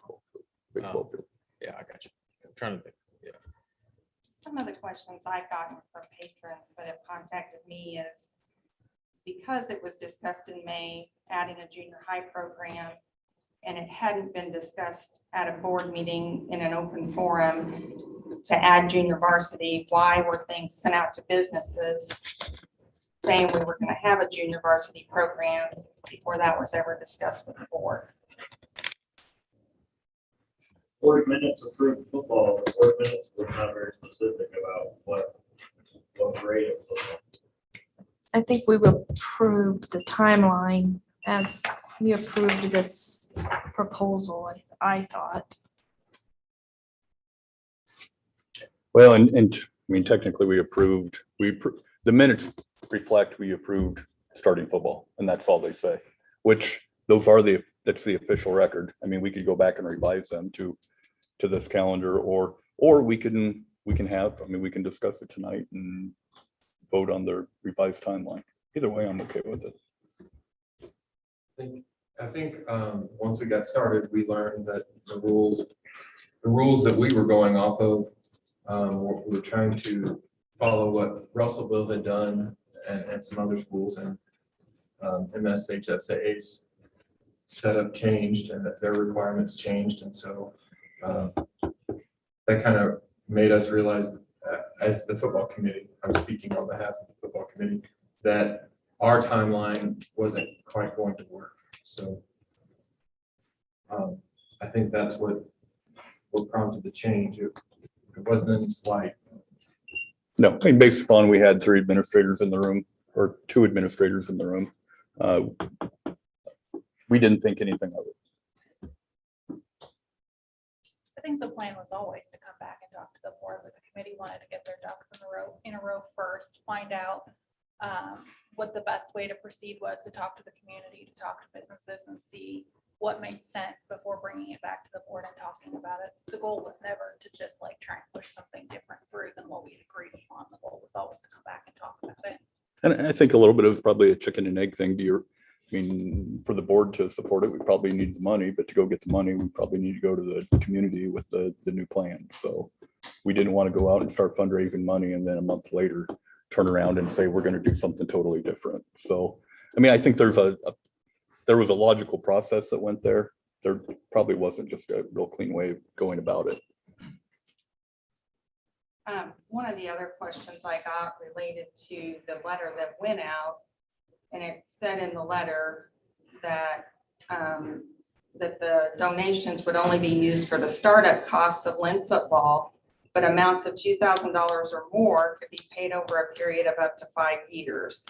[SPEAKER 3] Baseball field.
[SPEAKER 2] Yeah, I got you. I'm trying to think. Yeah.
[SPEAKER 10] Some of the questions I've gotten from patrons that have contacted me is because it was discussed in May, adding a junior high program, and it hadn't been discussed at a board meeting in an open forum to add junior varsity, why were things sent out to businesses saying we were going to have a junior varsity program before that was ever discussed with the board?
[SPEAKER 12] 40 minutes approved football, the 40 minutes was not very specific about what grade it was.
[SPEAKER 15] I think we approved the timeline as we approved this proposal, I thought.
[SPEAKER 3] Well, and I mean, technically we approved, the minutes reflect we approved starting football, and that's all they say, which that's the official record. I mean, we could go back and revise them to this calendar, or we can discuss it tonight and vote on the revised timeline. Either way, I'm okay with it.
[SPEAKER 11] I think once we got started, we learned that the rules that we were going off of, we were trying to follow what Russellville had done and some other schools, and MSHSA's setup changed and that their requirements changed. And so that kind of made us realize as the football committee, I'm speaking on behalf of the football committee, that our timeline wasn't quite going to work. So I think that's what prompted the change. It wasn't any slight.
[SPEAKER 3] No, I mean, based upon we had 3 administrators in the room, or 2 administrators in the room. We didn't think anything of it.
[SPEAKER 16] I think the plan was always to come back and talk to the board, but the committee wanted to get their ducks in a row first, find out what the best way to proceed was, to talk to the community, to talk to businesses and see what made sense before bringing it back to the board and talking about it. The goal was never to just like try and push something different through than what we agreed upon. The goal was always to come back and talk about it.
[SPEAKER 3] And I think a little bit of it's probably a chicken and egg thing. I mean, for the board to support it, we probably need the money, but to go get the money, we probably need to go to the community with the new plan. So we didn't want to go out and start fundraising money and then a month later turn around and say, we're going to do something totally different. So, I mean, I think there was a logical process that went there. There probably wasn't just a real clean way of going about it.
[SPEAKER 10] One of the other questions I got related to the letter that went out, and it said in the letter that that the donations would only be used for the startup costs of Lynn football, but amounts of $2,000 or more could be paid over a period of up to 5 years.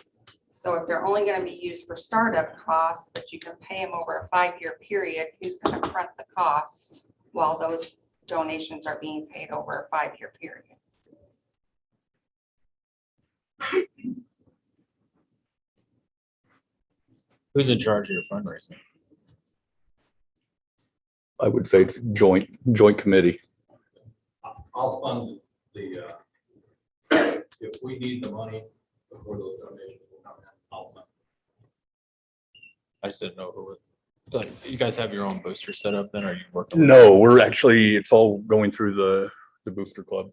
[SPEAKER 10] So if they're only going to be used for startup costs, but you can pay them over a 5-year period, who's going to front the cost while those donations are being paid over a 5-year period?
[SPEAKER 2] Who's in charge of your fundraising?
[SPEAKER 3] I would say it's joint committee.
[SPEAKER 14] I'll fund the, if we need the money before those donations will come in, I'll fund.
[SPEAKER 2] I just didn't know who was. Like, you guys have your own booster set up then, or you working?
[SPEAKER 3] No, it's all going through the booster club.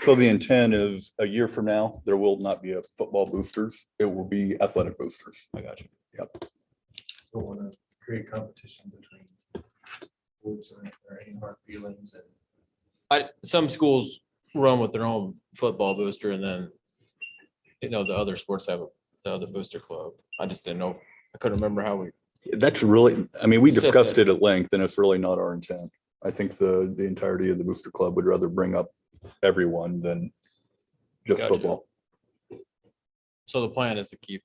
[SPEAKER 3] So the intent is a year from now, there will not be a football boosters. It will be athletic boosters.
[SPEAKER 2] I got you.
[SPEAKER 3] Yep.
[SPEAKER 11] Don't want to create competition between schools or any hard feelings. And
[SPEAKER 2] Some schools run with their own football booster, and then the other sports have the other booster club. I just didn't know. I couldn't remember how we.
[SPEAKER 3] That's really, I mean, we
[SPEAKER 2] Set
[SPEAKER 3] discussed
[SPEAKER 2] that.
[SPEAKER 3] it at length and it's really not our intent. I think the entirety of the booster club would rather bring up everyone than just
[SPEAKER 2] Gotcha.
[SPEAKER 3] football.
[SPEAKER 2] So the plan is to keep,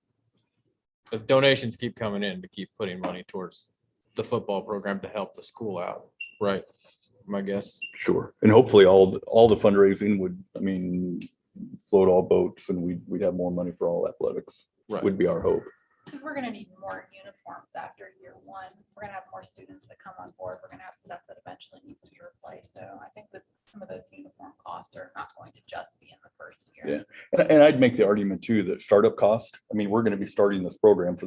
[SPEAKER 2] if donations keep coming in, to keep putting money towards the football program to help the school out, right? My guess.
[SPEAKER 3] Sure. And hopefully all the fundraising would, I mean, float all boats and we'd have more money for all athletics,
[SPEAKER 2] Right.
[SPEAKER 3] would be our hope.
[SPEAKER 16] Because we're gonna need more uniforms after year one. We're gonna have more students that come on board. We're gonna have stuff that eventually needs to be replaced. So I think that some of those uniform costs are not going to just be in the first year.
[SPEAKER 3] Yeah. And I'd make the argument too, that startup cost, I mean, we're going to be starting this program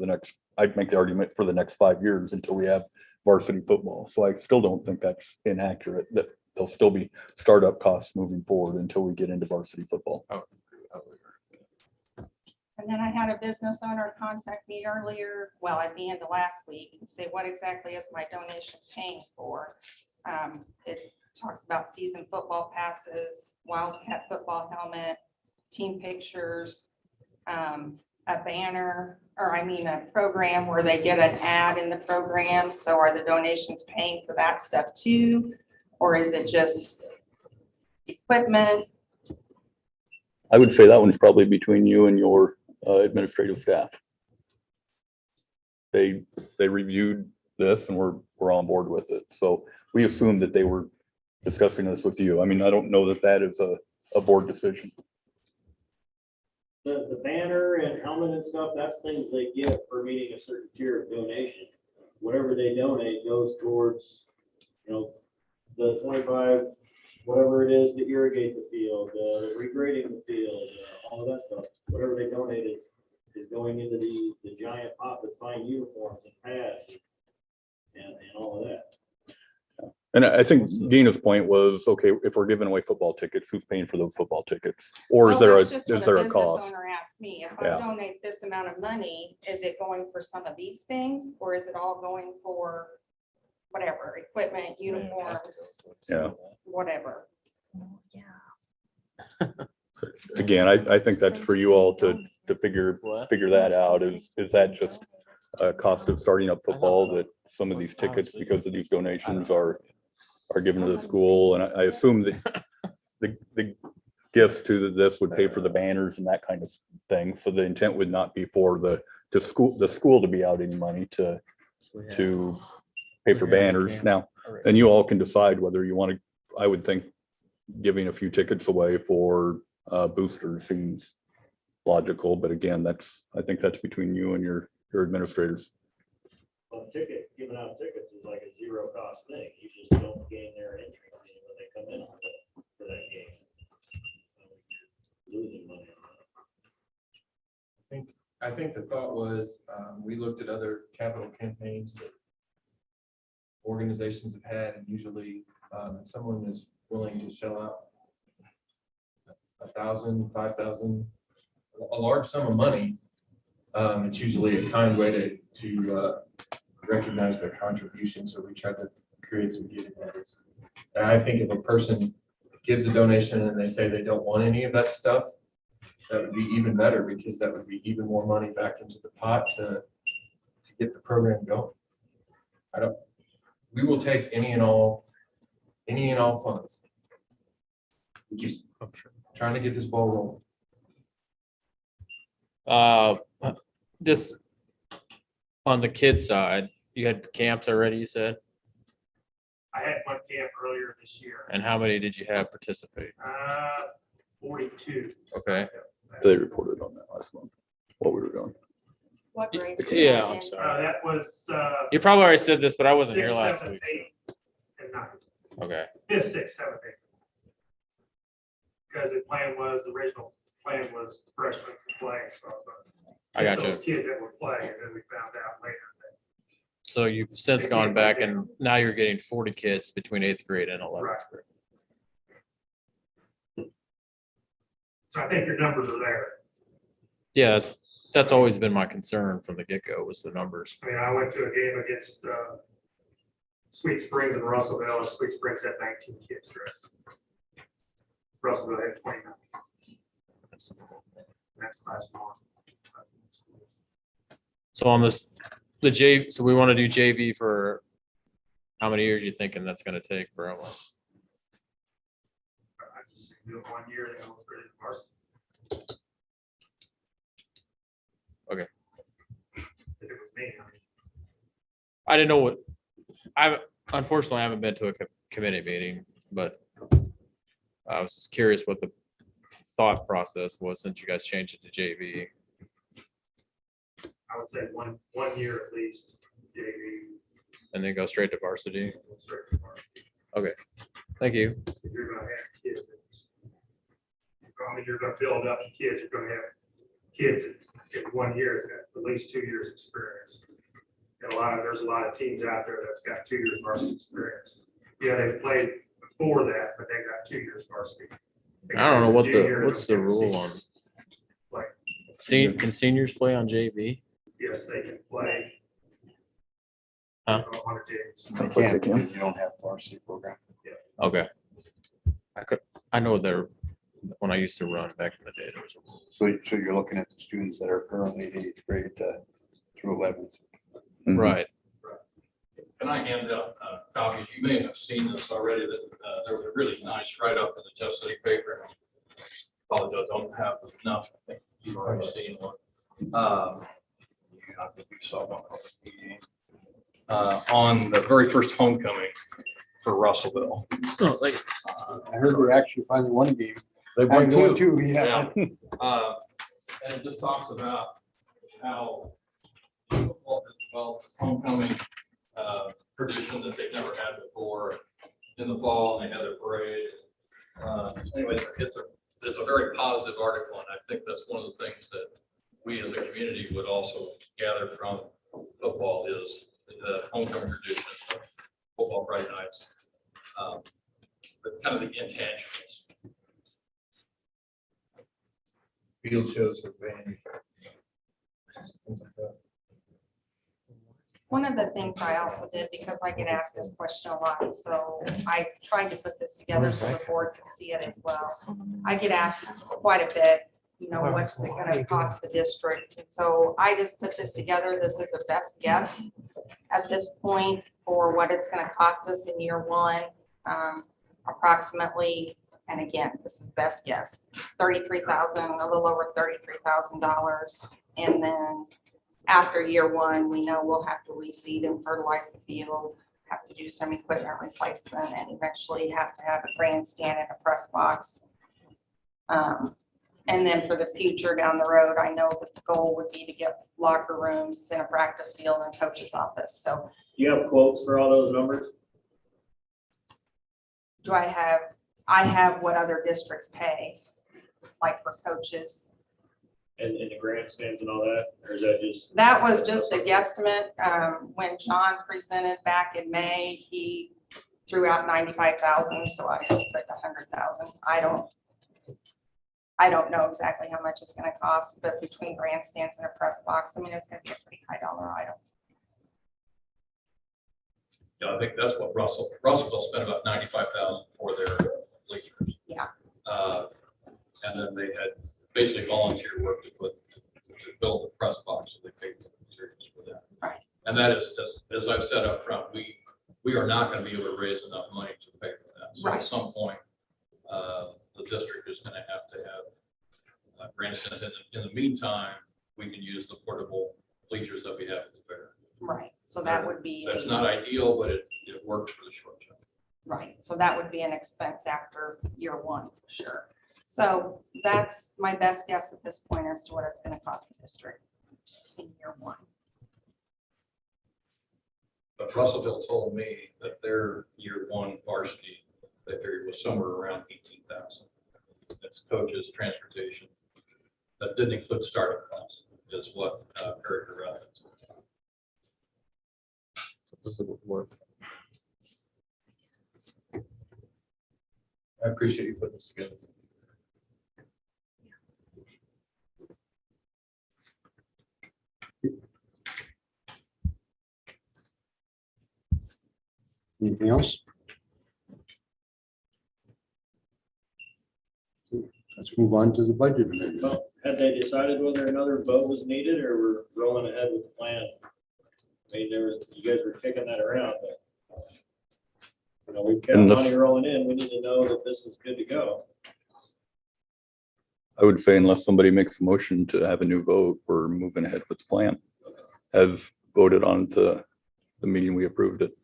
[SPEAKER 3] I'd make the argument for the next 5 years until we have varsity football. So I still don't think that's inaccurate, that there'll still be startup costs moving forward until we get into varsity football.
[SPEAKER 10] And then I had a business owner contact me earlier, well, at the end of last week, and say, what exactly is my donation paying for? It talks about season football passes, Wildcat football helmet, team pictures, a banner, a program where they get an ad in the program. So are the donations paying for that stuff too? Or is it just equipment?
[SPEAKER 3] I would say that one's probably between you and your administrative staff. They reviewed this and we're on board with it. So we assume that they were discussing this with you. I mean, I don't know that is a board decision.
[SPEAKER 12] The banner and helmet and stuff, that's things they get for meeting a certain tier of donation. Whatever they donate goes towards, the 25, whatever it is to irrigate the field, regrading the field, all of that stuff. Whatever they donated is going into the giant pot that's buying uniforms and pads and all of that.
[SPEAKER 3] And I think Dina's point was, okay, if we're giving away football tickets, who's paying for those football tickets? Or is there a
[SPEAKER 10] That's just what
[SPEAKER 3] cost?
[SPEAKER 10] business owner asked me, if I
[SPEAKER 3] Yeah.
[SPEAKER 10] donate this amount of money, is it going for some of these things? Or is it all going for whatever, equipment, uniforms,
[SPEAKER 3] Yeah.
[SPEAKER 10] whatever?
[SPEAKER 15] Yeah.
[SPEAKER 3] Again, I think that's for you all to figure that out. Is that just a cost of starting up football, that some of these tickets, because of these donations, are given to the school? And I assume that the gifts to this would pay for the banners and that kind of thing. So the intent would not be for the school to be out any money to pay for banners. Now, and you all can decide whether you want to, I would think giving a few tickets away for boosters seems logical, but again, I think that's between you and your administrators.
[SPEAKER 12] Well, giving out tickets is like a zero cost thing. You just don't gain their entry fee when they come in for that game. Losing money on it.
[SPEAKER 11] I think the thought was, we looked at other capital campaigns that organizations have had, and usually if someone is willing to shell out $1,000, $5,000, a large sum of money, it's usually a kind way to recognize their contribution. So we try to create some giving levels. And I think if a person gives a donation and they say they don't want any of that stuff, that would be even better, because that would be even more money back into the pot to get the program going. We will take any and all funds. We're just trying to get this ball rolling.
[SPEAKER 2] Just on the kid side, you had camps already, you said?
[SPEAKER 13] I had one camp earlier this year,
[SPEAKER 2] And how many did you have participate?
[SPEAKER 13] 42.
[SPEAKER 2] Okay.
[SPEAKER 3] They reported on that last month, what we were doing.
[SPEAKER 10] What grade?
[SPEAKER 2] Yeah, I'm sorry.
[SPEAKER 13] That was.
[SPEAKER 2] You probably already said this, but I wasn't here
[SPEAKER 13] 6,
[SPEAKER 2] last
[SPEAKER 13] 7,
[SPEAKER 2] week.
[SPEAKER 13] 8, and 9.
[SPEAKER 2] Okay.
[SPEAKER 13] 5th, 6th, 7th, 8th. Because the original plan was freshmen to play, so.
[SPEAKER 2] I got you.
[SPEAKER 13] Those kids that were playing, and then we found out later.
[SPEAKER 2] So you've since gone back and now you're getting 40 kids between 8th grade and 11th
[SPEAKER 13] Right.
[SPEAKER 2] grade.
[SPEAKER 13] So I think your numbers are there.
[SPEAKER 2] Yeah, that's always been my concern from the get-go, was the numbers.
[SPEAKER 13] I mean, I went to a game against Sweet Springs and Russellville, and Sweet Springs had 19 kids dressed. Russellville had 29. That's last month.
[SPEAKER 2] So on this, so we want to do JV for how many years you thinking that's going to take, bro?
[SPEAKER 13] I just do it 1 year and go for it in varsity.
[SPEAKER 2] Okay.
[SPEAKER 13] If it was me, I mean,
[SPEAKER 2] I didn't know unfortunately, I haven't been to a committee meeting, but I was just curious what the thought process was since you guys changed it to JV.
[SPEAKER 13] I would say one year at least, JV.
[SPEAKER 2] And then go straight to varsity.
[SPEAKER 13] Straight to varsity.
[SPEAKER 2] Okay, thank you.
[SPEAKER 13] If you're gonna have kids, you're gonna build up the kids, you're gonna have kids in 1 year, it's got at least 2 years experience. And there's a lot of teams out there that's got 2 years varsity experience. Yeah, they played before that, but they got 2 years varsity.
[SPEAKER 2] I don't know what's the rule on.
[SPEAKER 13] Like,
[SPEAKER 2] Can seniors play on JV?
[SPEAKER 13] yes, they can play.
[SPEAKER 2] Huh?
[SPEAKER 13] On a team.
[SPEAKER 4] They can't, because you don't have varsity program.
[SPEAKER 2] Okay. I know when I used to run back in the day, there was a rule.
[SPEAKER 4] So you're looking at the students that are currently 8th grade through 11th.
[SPEAKER 2] Right.
[SPEAKER 14] And I handed out copies. You may have seen this already, that there was a really nice write-up in the Just City paper. Apologize, I don't have enough. I think you've already seen one. I think you saw one on the very first homecoming for Russellville.
[SPEAKER 2] Oh,
[SPEAKER 4] I heard we're actually finally one game.
[SPEAKER 14] They won two.
[SPEAKER 4] Yeah.
[SPEAKER 14] And it just talks about how football has developed this homecoming tradition that they've never had before in the fall, and they had their parade. Anyways, it's a very positive article, and I think that's one of the things that we as a community would also gather from football is the homecoming tradition of football Friday nights. But kind of the intangibles.
[SPEAKER 11] Field shows for band. Things like that.
[SPEAKER 10] One of the things I also did, because I get asked this question a lot, so I tried to put this together so the board could see it as well. I get asked quite a bit, you know, what's it gonna cost the district? And so I just put this together. This is a best guess at this point for what it's gonna cost us in year one. Approximately, and again, this is best guess, $33,000, a little over $33,000. And then after year one, we know we'll have to reseed and fertilize the field, have to do some equipment replacement, and eventually have to have a grandstand and a press box. And then for the future down the road, I know that the goal would be to get locker rooms and a practice field and coach's office. So
[SPEAKER 12] Do you have quotes for all those numbers?
[SPEAKER 10] do I have what other districts pay, like for coaches.
[SPEAKER 12] And the grandstands and all that, or is that just?
[SPEAKER 10] That was just a guesstimate. When John presented back in May, he threw out 95,000, so I just put 100,000. I don't know exactly how much it's gonna cost, but between grandstands and a press box, I mean, it's gonna be a pretty high dollar item.
[SPEAKER 14] Yeah, I think that's what Russellville spent about 95,000 for their bleachers.
[SPEAKER 10] Yeah.
[SPEAKER 14] And then they had basically volunteer work to build the press box, so they paid the materials for that.
[SPEAKER 10] Right.
[SPEAKER 14] And that is, as I've said up front, we are not going to be able to raise enough money to pay for that. So
[SPEAKER 10] Right.
[SPEAKER 14] at some point, the district is going to have grandstands. In the meantime, we can use the portable bleachers that we have at the fair.
[SPEAKER 10] Right, so that would be.
[SPEAKER 14] That's not ideal, but it works for the short term.
[SPEAKER 10] Right, so that would be an expense after year one, for sure. So that's my best guess at this point as to what it's gonna cost the district in year one.
[SPEAKER 14] But Russellville told me that their year one varsity, they figured was somewhere around 18,000. That's coaches, transportation. That didn't include startup costs, is what characterized.
[SPEAKER 2] This is work.
[SPEAKER 11] I appreciate you putting this together.
[SPEAKER 4] Anything else? Let's move on to the budget amendment.
[SPEAKER 12] Well, had they decided whether another vote was needed, or we're rolling ahead with the plan? I mean, you guys were kicking that around, but you know, we've got
[SPEAKER 3] And the-
[SPEAKER 12] money rolling in. We need to know that this is good to go.
[SPEAKER 3] I would say unless somebody makes a motion to have a new vote, we're moving ahead with the plan. Have voted on the meeting, we approved it.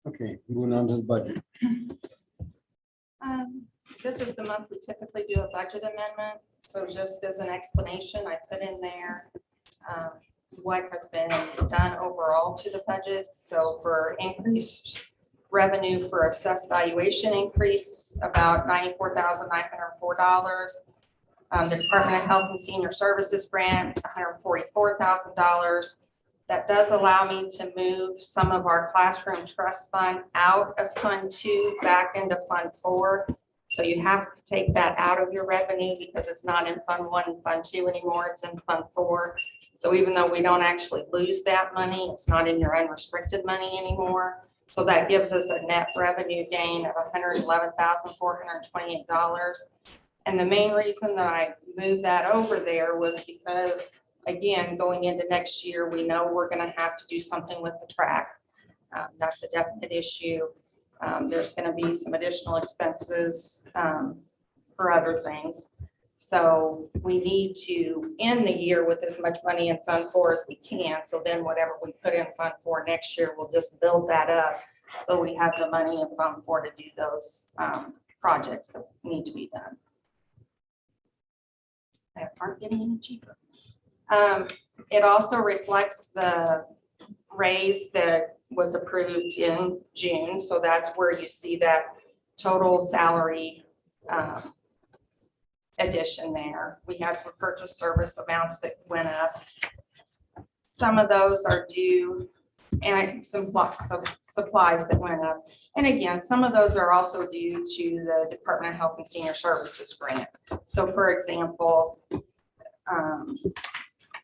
[SPEAKER 4] Okay, moving on to the budget.
[SPEAKER 10] This is the month we typically do a budget amendment. So just as an explanation, I put in there what has been done overall to the budget. So for increased revenue for assessed valuation increased about $94,904. The Department of Health and Senior Services grant, $144,000. That does allow me to move some of our classroom trust fund out of Fund 2 back into Fund 4. So you have to take that out of your revenue because it's not in Fund 1 and Fund 2 anymore, it's in Fund 4. So even though we don't actually lose that money, it's not in your unrestricted money anymore. So that gives us a net revenue gain of $111,428. And the main reason that I moved that over there was because, again, going into next year, we know we're going to have to do something with the track. That's a definite issue. There's going to be some additional expenses for other things. So we need to end the year with as much money in Fund 4 as we can. So then whatever we put in Fund 4 next year, we'll just build that up. So we have the money in Fund 4 to do those projects that need to be done. They aren't getting any cheaper. It also reflects the raise that was approved in June. So that's where you see that total salary addition there. We had some purchase service amounts that went up. Some of those are due and some blocks of supplies that went up. And again, some of those are also due to the Department of Health and Senior Services grant. So for example,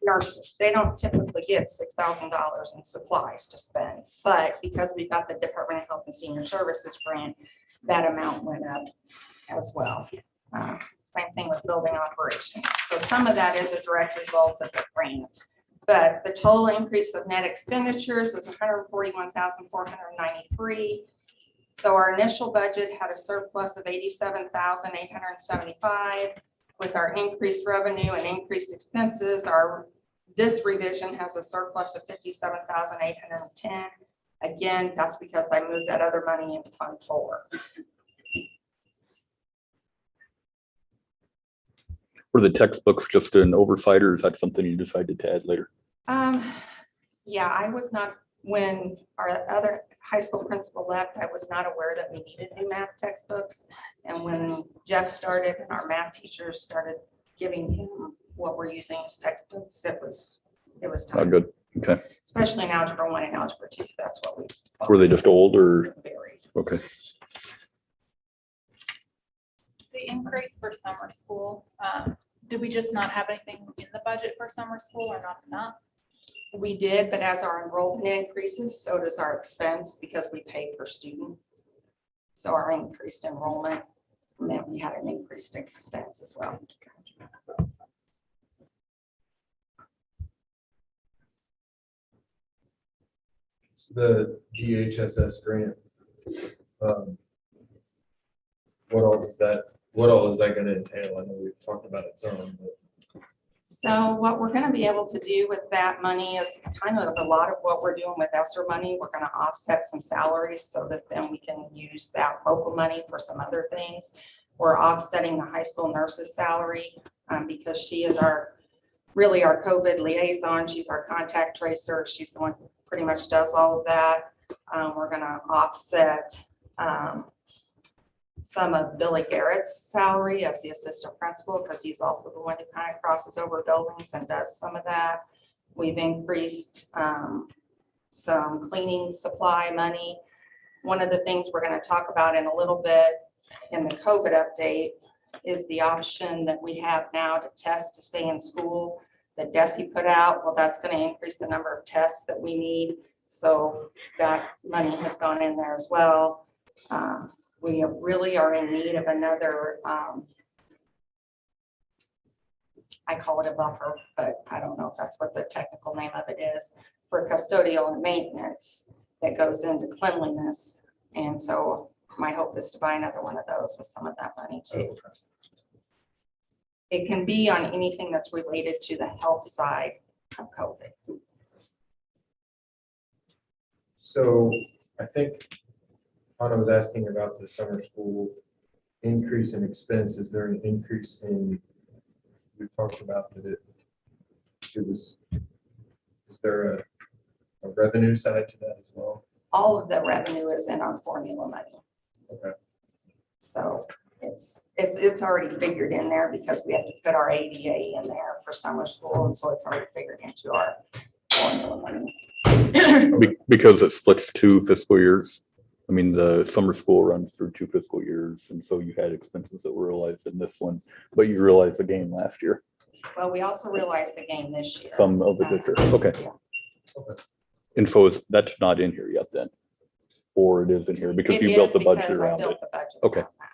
[SPEAKER 10] nurses, they don't typically get $6,000 in supplies to spend, but because we got the Department of Health and Senior Services grant, that amount went up as well. Same thing with building operations. So some of that is a direct result of the grant. But the total increase of net expenditures is 141,493. So our initial budget had a surplus of 87,875. With our increased revenue and increased expenses, this revision has a surplus of 57,810. Again, that's because I moved that other money into Fund 4.
[SPEAKER 3] Were the textbooks just an oversight, or is that something you decided to add later?
[SPEAKER 10] Yeah, I was not, when our other high school principal left, I was not aware that we needed new math textbooks. And when Jeff started and our math teachers started giving him what we're using as textbooks, it was
[SPEAKER 3] Oh,
[SPEAKER 10] time.
[SPEAKER 3] good. Okay.
[SPEAKER 10] Especially in Algebra 1 and Algebra 2, that's what we.
[SPEAKER 3] Were they just old or?
[SPEAKER 10] Very.
[SPEAKER 3] Okay.
[SPEAKER 16] The increase for summer school, did we just not have anything in the budget for summer school or not enough?
[SPEAKER 10] We did, but as our enrollment increases, so does our expense because we pay per student. So our increased enrollment meant we had an increased expense as well.
[SPEAKER 11] The GHSS grant. What all is that going to entail? I know we've talked about it some, but.
[SPEAKER 10] So what we're going to be able to do with that money is kind of a lot of what we're doing with ESSER money. We're going to offset some salaries so that then we can use that local money for some other things. We're offsetting the high school nurse's salary because she is really our COVID liaison. She's our contact tracer. She's the one who pretty much does all of that. We're going to offset some of Billy Garrett's salary as the assistant principal because he's also the one who kind of crosses over buildings and does some of that. We've increased some cleaning supply money. One of the things we're going to talk about in a little bit in the COVID update is the option that we have now to test to stay in school that DESE put out. Well, that's going to increase the number of tests that we need. So that money has gone in there as well. We really are in need of another, I call it a buffer, but I don't know if that's what the technical name of it is, for custodial and maintenance that goes into cleanliness. And so my hope is to buy another one of those with some of that money too. It can be on anything that's related to the health side of COVID.
[SPEAKER 11] So I think Anna was asking about the summer school increase in expense. Is there an increase in, we talked about that is there a revenue side to that as well?
[SPEAKER 10] All of the revenue is in our formula money.
[SPEAKER 11] Okay.
[SPEAKER 10] So it's already figured in there because we have to put our ADA in there for summer school. And so it's already figured into our formula money.
[SPEAKER 3] Because it splits 2 fiscal years. I mean, the summer school runs through 2 fiscal years, and so you had expenses that were realized in this one, but you realized the gain last year.
[SPEAKER 10] Well, we also realized the gain this year.
[SPEAKER 3] Some of it this year. Okay.
[SPEAKER 10] Yeah.
[SPEAKER 11] Okay.
[SPEAKER 3] And so that's not in here yet then? Or it is in here because
[SPEAKER 10] It
[SPEAKER 3] you
[SPEAKER 10] is
[SPEAKER 3] built the budget
[SPEAKER 10] because I
[SPEAKER 3] around
[SPEAKER 10] built
[SPEAKER 3] it?
[SPEAKER 10] the budget
[SPEAKER 3] Okay.
[SPEAKER 10] around that.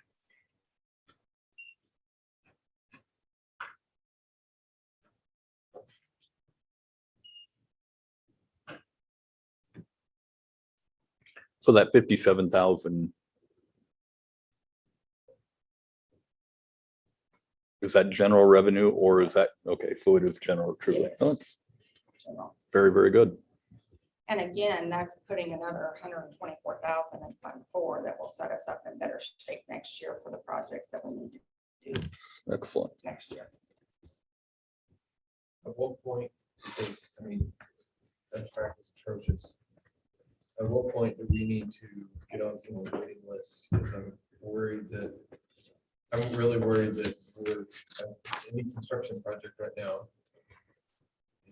[SPEAKER 3] So that 57,000. Is that general revenue or is that, okay, so it is general truly.
[SPEAKER 10] Yes.
[SPEAKER 3] Oh, that's
[SPEAKER 10] General.
[SPEAKER 3] very, very good.
[SPEAKER 10] And again, that's putting another 124,000 in Fund 4 that will set us up in better shape next year for the projects that we need to do
[SPEAKER 3] Excellent.
[SPEAKER 10] next year.
[SPEAKER 11] At what point, because, I mean, that fact is atrocious. At what point do we need to get on someone's waiting list? Because I'm really worried that we're at any construction project right now.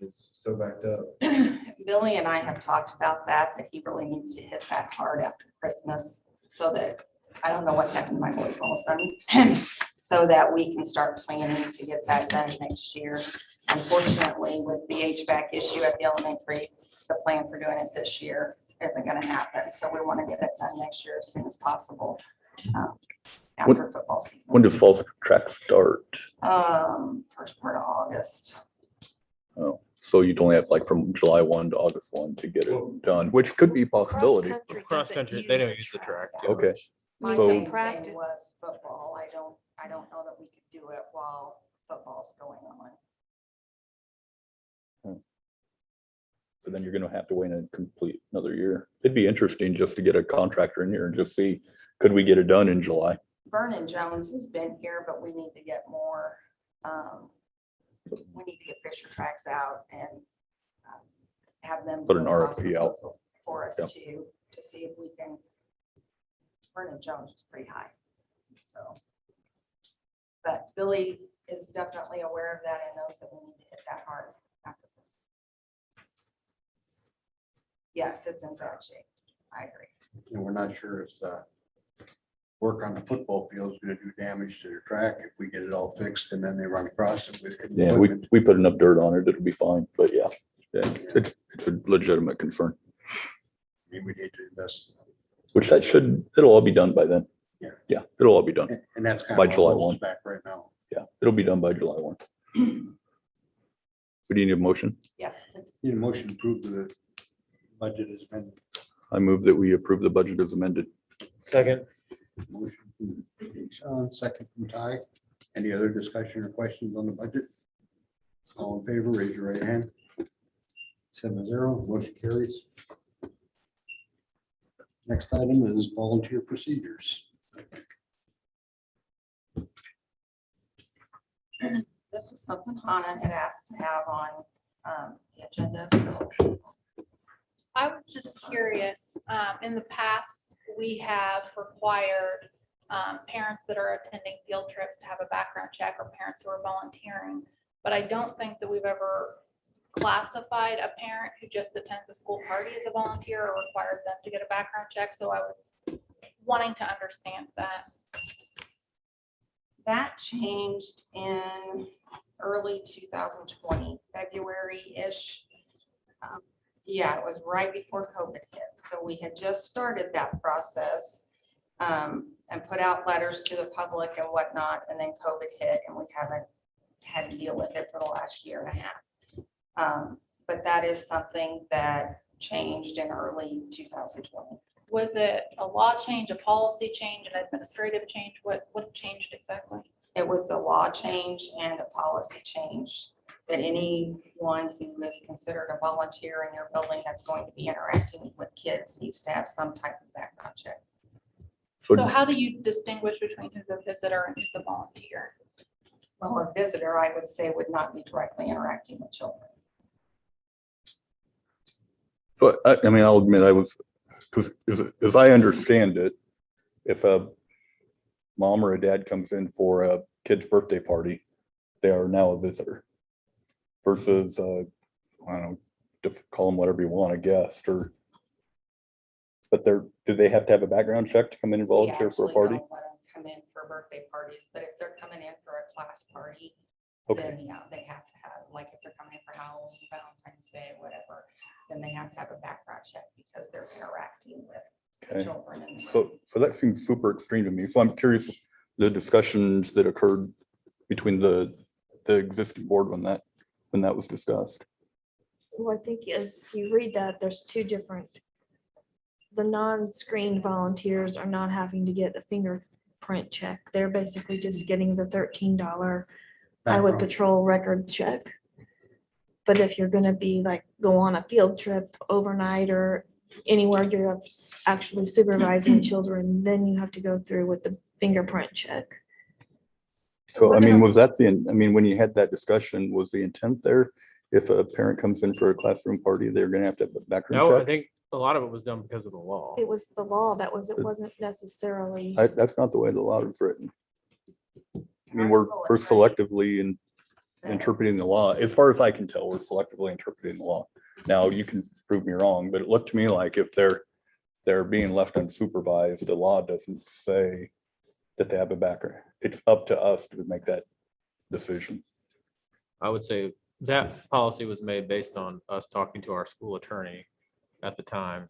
[SPEAKER 11] is so backed up.
[SPEAKER 10] Billy and I have talked about that he really needs to hit that hard after Christmas so that, I don't know what's happened to my voice all of a sudden, so that we can start planning to get that done next year. Unfortunately, with the HVAC issue at the elementary, the plan for doing it this year isn't gonna happen. So we want to get it done next year as soon as possible. After football season.
[SPEAKER 3] When does fall track start?
[SPEAKER 10] First part of August.
[SPEAKER 3] Oh, so you'd only have like from July 1 to August 1 to get it done, which could be a possibility.
[SPEAKER 2] Cross country, they don't use the track.
[SPEAKER 3] Okay.
[SPEAKER 10] My
[SPEAKER 3] So-
[SPEAKER 10] main thing was football. I don't know that we could do it while football's going on.
[SPEAKER 3] So then you're gonna have to wait and complete another year. It'd be interesting just to get a contractor in here and just see, could we get it done in July?
[SPEAKER 10] Vernon Jones has been here, but we need to get more, we need to get Fisher Tracks out and have them.
[SPEAKER 3] Put an
[SPEAKER 10] do a cost
[SPEAKER 3] RFP out.
[SPEAKER 10] proposal for us
[SPEAKER 3] Yeah.
[SPEAKER 10] to see if we can. Vernon Jones is pretty high, so. But Billy is definitely aware of that and knows that we need to hit that hard after this. Yes, it's in bad shape. I agree.
[SPEAKER 4] And we're not sure if the work on the football field is gonna do damage to the track if we get it all fixed and then they run across it with.
[SPEAKER 3] Yeah, we put enough dirt on it, it'll be fine, but yeah, it's a legitimate concern,
[SPEAKER 4] I mean, we need to invest.
[SPEAKER 3] which it'll all be done by then.
[SPEAKER 4] Yeah.
[SPEAKER 3] Yeah, it'll all be done.
[SPEAKER 4] And that's kind
[SPEAKER 3] By
[SPEAKER 4] of
[SPEAKER 3] July
[SPEAKER 4] what holds
[SPEAKER 3] 1.
[SPEAKER 4] us back right now.
[SPEAKER 3] Yeah, it'll be done by July 1. What do you need a motion?
[SPEAKER 10] Yes, please.
[SPEAKER 4] Need a motion to approve the budget has been.
[SPEAKER 3] I move that we approve the budget as amended.
[SPEAKER 2] Second.
[SPEAKER 4] Motion from Sean, second from Ty. Any other discussion or questions on the budget? All in favor, raise your right hand. 7-0, motion carries. Next item is volunteer procedures.
[SPEAKER 10] This was something Hannah had asked to have on the agenda, so.
[SPEAKER 16] I was just curious, in the past, we have required parents that are attending field trips to have a background check or parents who are volunteering. But I don't think that we've ever classified a parent who just attends a school party as a volunteer or required them to get a background check. So I was wanting to understand that.
[SPEAKER 10] That changed in early 2020, February-ish. Yeah, it was right before COVID hit. So we had just started that process and put out letters to the public and whatnot, and then COVID hit and we haven't had to deal with it for the last year and a half. But that is something that changed in early 2020.
[SPEAKER 16] Was it a law change, a policy change, an administrative change? What changed exactly?
[SPEAKER 10] It was the law change and a policy change that anyone who is considered a volunteer in your building that's going to be interacting with kids needs to have some type of background check.
[SPEAKER 16] So how do you distinguish between who's a visitor and who's a volunteer?
[SPEAKER 10] Well, a visitor, I would say, would not be directly interacting with children.
[SPEAKER 3] But I mean, I'll admit because as I understand it, if a mom or a dad comes in for a kid's birthday party, they are now a visitor versus, I don't know, call them whatever you want, a guest or, but do they have to have a background check to come in and
[SPEAKER 10] We
[SPEAKER 3] volunteer for a
[SPEAKER 10] actually
[SPEAKER 3] party?
[SPEAKER 10] don't let them come in for birthday parties, but if they're coming in for a class party,
[SPEAKER 3] Okay,
[SPEAKER 10] then yeah, they have to have, like if they're coming in for Halloween, Valentine's Day, whatever, then they have to have a background check because they're interacting with the
[SPEAKER 3] okay.
[SPEAKER 10] children. in the
[SPEAKER 3] So that seems super extreme to me. So I'm curious, the discussions that occurred between the existing board when that was discussed.
[SPEAKER 15] Well, I think as you read that, there's two different. The non-screened volunteers are not having to get a fingerprint check. They're basically just getting the $13 highway
[SPEAKER 4] Background.
[SPEAKER 15] patrol record check. But if you're gonna be like, go on a field trip overnight or anywhere you're actually supervising children, then you have to go through with the fingerprint check.
[SPEAKER 3] So I mean, was that when you had that discussion, was the intent there? If a parent comes in for a classroom party, they're gonna have to have a background
[SPEAKER 2] No, I
[SPEAKER 3] check?
[SPEAKER 2] think a lot of it was done because of the law.
[SPEAKER 15] It was the law that was, it wasn't necessarily.
[SPEAKER 3] That's not the way the law is written. I mean,
[SPEAKER 10] Our
[SPEAKER 3] we're
[SPEAKER 10] school attorney
[SPEAKER 3] selectively and interpreting the law. As far as I can tell, we're selectively interpreting the law. Now, you can prove me wrong, but it looked to me like if they're being left unsupervised, the law doesn't say that they have a background. It's up to us to make that decision.
[SPEAKER 2] I would say that policy was made based on us talking to our school attorney at the time.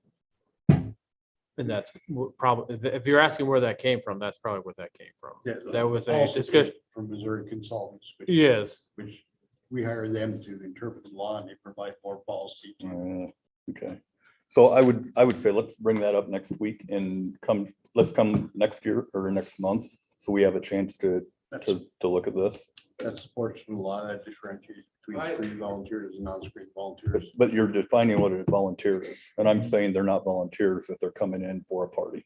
[SPEAKER 2] And that's probably, if you're asking where that came from, that's probably where that came from.
[SPEAKER 4] Yeah,
[SPEAKER 2] That was a
[SPEAKER 4] also
[SPEAKER 2] discussion.
[SPEAKER 4] from Missouri Consultants.
[SPEAKER 2] Yes.
[SPEAKER 4] Which we hire them to interpret the law and they provide more policy.
[SPEAKER 3] Okay. So I would say, let's bring that up next week and let's come next year or next month. So we have a chance to look at this.
[SPEAKER 4] That supports the law that differentiates between screen volunteers and non-screen volunteers.
[SPEAKER 3] But you're defining what a volunteer is. And I'm saying they're not volunteers if they're coming in for a party.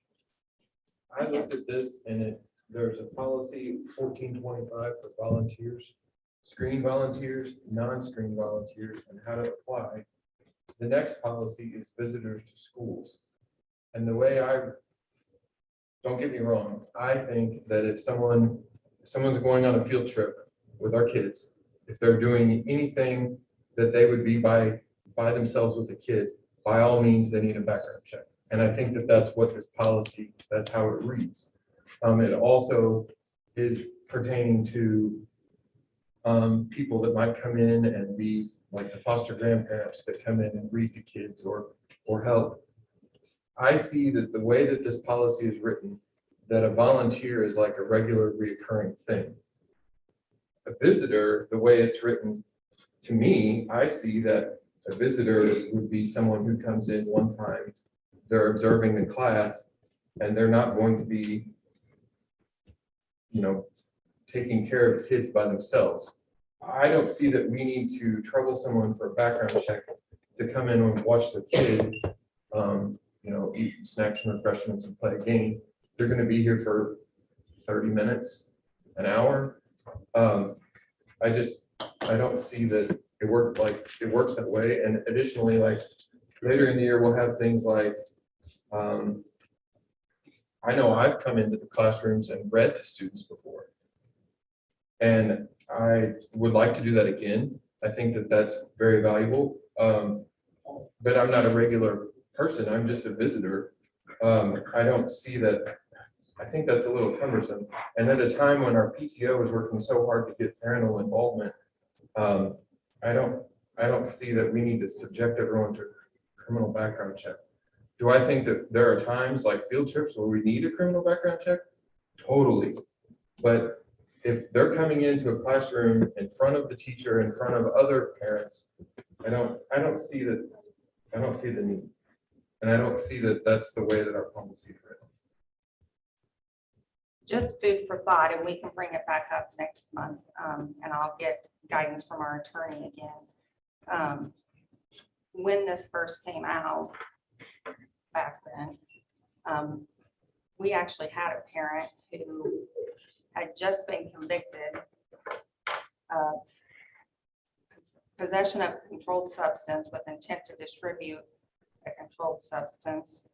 [SPEAKER 11] I looked at this and there's a policy 1425 for volunteers, screen volunteers, non-screen volunteers, and how to apply. The next policy is visitors to schools. And the way don't get me wrong, I think that if someone's going on a field trip with our kids, if they're doing anything that they would be by themselves with a kid, by all means, they need a background check. And I think that that's what this policy, that's how it reads. It also is pertaining to people that might come in and be like the foster grandparents that come in and read to kids or help. I see that the way that this policy is written, that a volunteer is like a regular reoccurring thing. A visitor, the way it's written to me, I see that a visitor would be someone who comes in one time, they're observing the class, and they're not going to be, taking care of kids by themselves. I don't see that we need to trouble someone for a background check to come in and watch the kid, eat snacks and refreshments and play a game. They're going to be here for 30 minutes, an hour. I don't see that it works that way. And additionally, like later in the year, we'll have things like, I know I've come into the classrooms and read to students before. And I would like to do that again. I think that that's very valuable. But I'm not a regular person. I'm just a visitor. I don't see that. I think that's a little cumbersome. And at a time when our PTO is working so hard to get parental involvement, I don't see that we need to subject everyone to a criminal background check. Do I think that there are times like field trips where we need a criminal background check? Totally. But if they're coming into a classroom in front of the teacher, in front of other parents, I don't see the need. And I don't see that that's the way that our policy is written.
[SPEAKER 10] Just food for thought, and we can bring it back up next month, and I'll get guidance from our attorney again. When this first came out back then, we actually had a parent who had just been convicted of possession of a controlled substance with intent to distribute a controlled substance,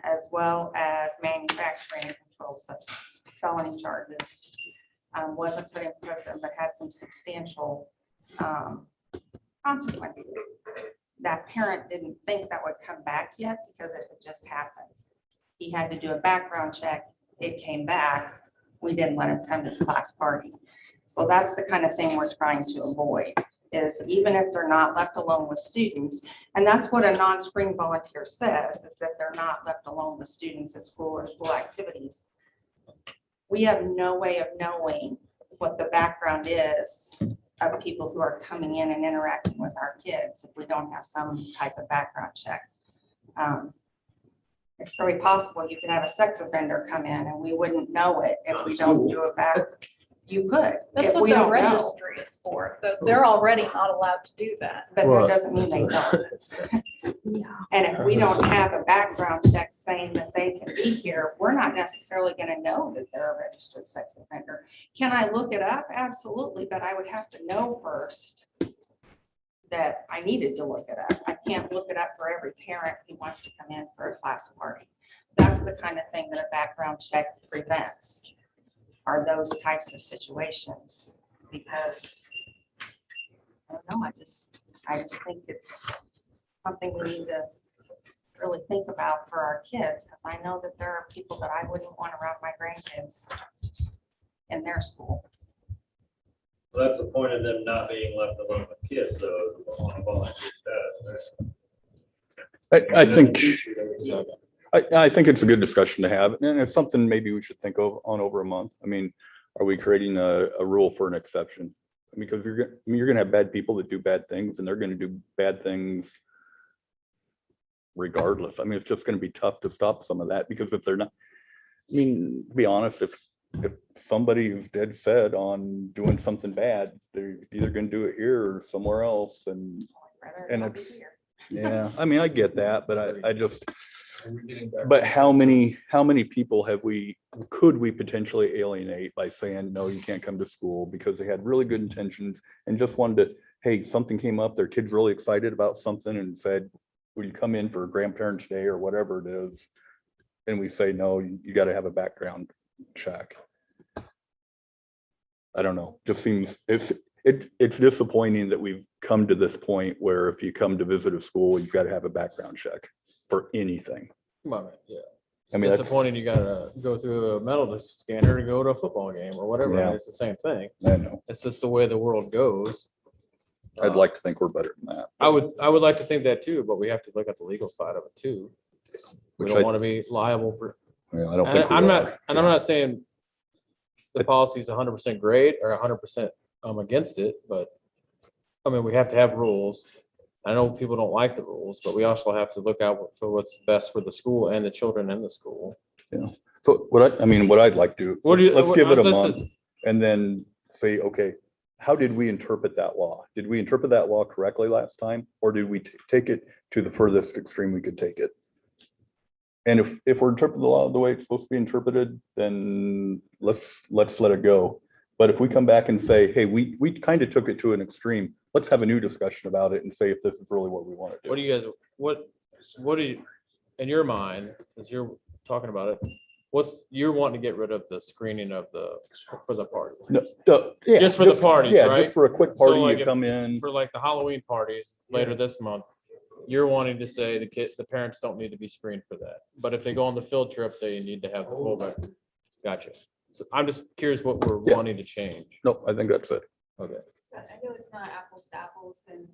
[SPEAKER 10] as well as manufacturing a controlled substance, felony charges. Wasn't put in prison, but had some substantial consequences. That parent didn't think that would come back yet because it had just happened. He had to do a background check. It came back. We didn't let him come to the class party. So that's the kind of thing we're trying to avoid, is even if they're not left alone with students, and that's what a non-screen volunteer says, is that they're not left alone with students at school or school activities. We have no way of knowing what the background is of people who are coming in and interacting with our kids if we don't have some type of background check. It's very possible you could have a sex offender come in and we wouldn't know it if we don't do it back. You could.
[SPEAKER 16] That's
[SPEAKER 10] if
[SPEAKER 16] what
[SPEAKER 10] we
[SPEAKER 16] the
[SPEAKER 10] don't know.
[SPEAKER 16] registry is for. They're already not allowed to do that.
[SPEAKER 10] But that doesn't mean they don't. And if we don't have a background check saying that they can be here, we're not necessarily going to know that they're a registered sex offender. Can I look it up? Absolutely, but I would have to know first that I needed to look it up. I can't look it up for every parent who wants to come in for a class party. That's the kind of thing that a background check prevents, are those types of situations, because don't know, I just think it's something we need to really think about for our kids, because I know that there are people that I wouldn't want around my grandkids in their school.
[SPEAKER 12] Well, that's the point of them not being left alone with kids, so on a volunteer status.
[SPEAKER 3] I think, I think it's a good discussion to have, and it's something maybe we should think of on over a month. I mean, are we creating a rule for an exception? Because you're gonna have bad people that do bad things, and they're gonna do bad things regardless. I mean, it's just gonna be tough to stop some of that, because if they're not, I mean, to be honest, if somebody is dead set on doing something bad, they're either gonna do it here or somewhere else, and it's, yeah, I mean, I get that, but I just, but how many people could we potentially alienate by saying, no, you can't come to school, because they had really good intentions and just wanted to, hey, something came up, their kid's really excited about something and said, will you come in for Grandparents' Day or whatever it is? And we say, no, you got to have a background check. I don't know, just seems, it's disappointing that we've come to this point where if you come to visit a school, you've got to have a background check for anything.
[SPEAKER 2] Come on, man, yeah.
[SPEAKER 3] I mean,
[SPEAKER 2] It's
[SPEAKER 3] that's,
[SPEAKER 2] disappointing you gotta go through a metal scanner to go to a football game or whatever. I mean,
[SPEAKER 3] Yeah.
[SPEAKER 2] it's the same thing.
[SPEAKER 3] I know,
[SPEAKER 2] It's just the way the world goes.
[SPEAKER 3] I'd like to think we're better than that.
[SPEAKER 2] I would like to think that too, but we have to look at the legal side of it too. We
[SPEAKER 3] Which
[SPEAKER 2] don't
[SPEAKER 3] I-
[SPEAKER 2] want to be liable for,
[SPEAKER 3] Yeah, I don't
[SPEAKER 2] and
[SPEAKER 3] think we
[SPEAKER 2] I'm
[SPEAKER 3] are.
[SPEAKER 2] not, and I'm not saying the policy is 100% great or 100% against it, but I mean, we have to have rules. I know people don't like the rules, but we also have to look out for what's best for the school and the children in the school.
[SPEAKER 3] Yeah. So what what I'd like to,
[SPEAKER 2] What do you-
[SPEAKER 3] let's give it a
[SPEAKER 2] listen.
[SPEAKER 3] month and then say, okay, how did we interpret that law? Did we interpret that law correctly last time? Or did we take it to the furthest extreme we could take it? And if we're interpreting the law the way it's supposed to be interpreted, then let's let it go. But if we come back and say, hey, we kind of took it to an extreme, let's have a new discussion about it and say if this is really what we want to do.
[SPEAKER 2] What do you guys, what do you, in your mind, since you're talking about it, you're wanting to get rid of the screening of for the party?
[SPEAKER 3] Yeah,
[SPEAKER 2] Just for the parties,
[SPEAKER 3] yeah,
[SPEAKER 2] right?
[SPEAKER 3] just for a quick
[SPEAKER 2] So,
[SPEAKER 3] party,
[SPEAKER 2] like,
[SPEAKER 3] you
[SPEAKER 2] if-
[SPEAKER 3] come in.
[SPEAKER 2] For like the Halloween parties later this month, you're wanting to say the parents don't need to be screened for that. But if they go on the field trip, they need to have the full back. Gotcha. So I'm just curious what we're
[SPEAKER 3] Yeah.
[SPEAKER 2] wanting to change.
[SPEAKER 3] No, I think that's it.
[SPEAKER 2] Okay.
[SPEAKER 8] So I know it's not apples to apples, and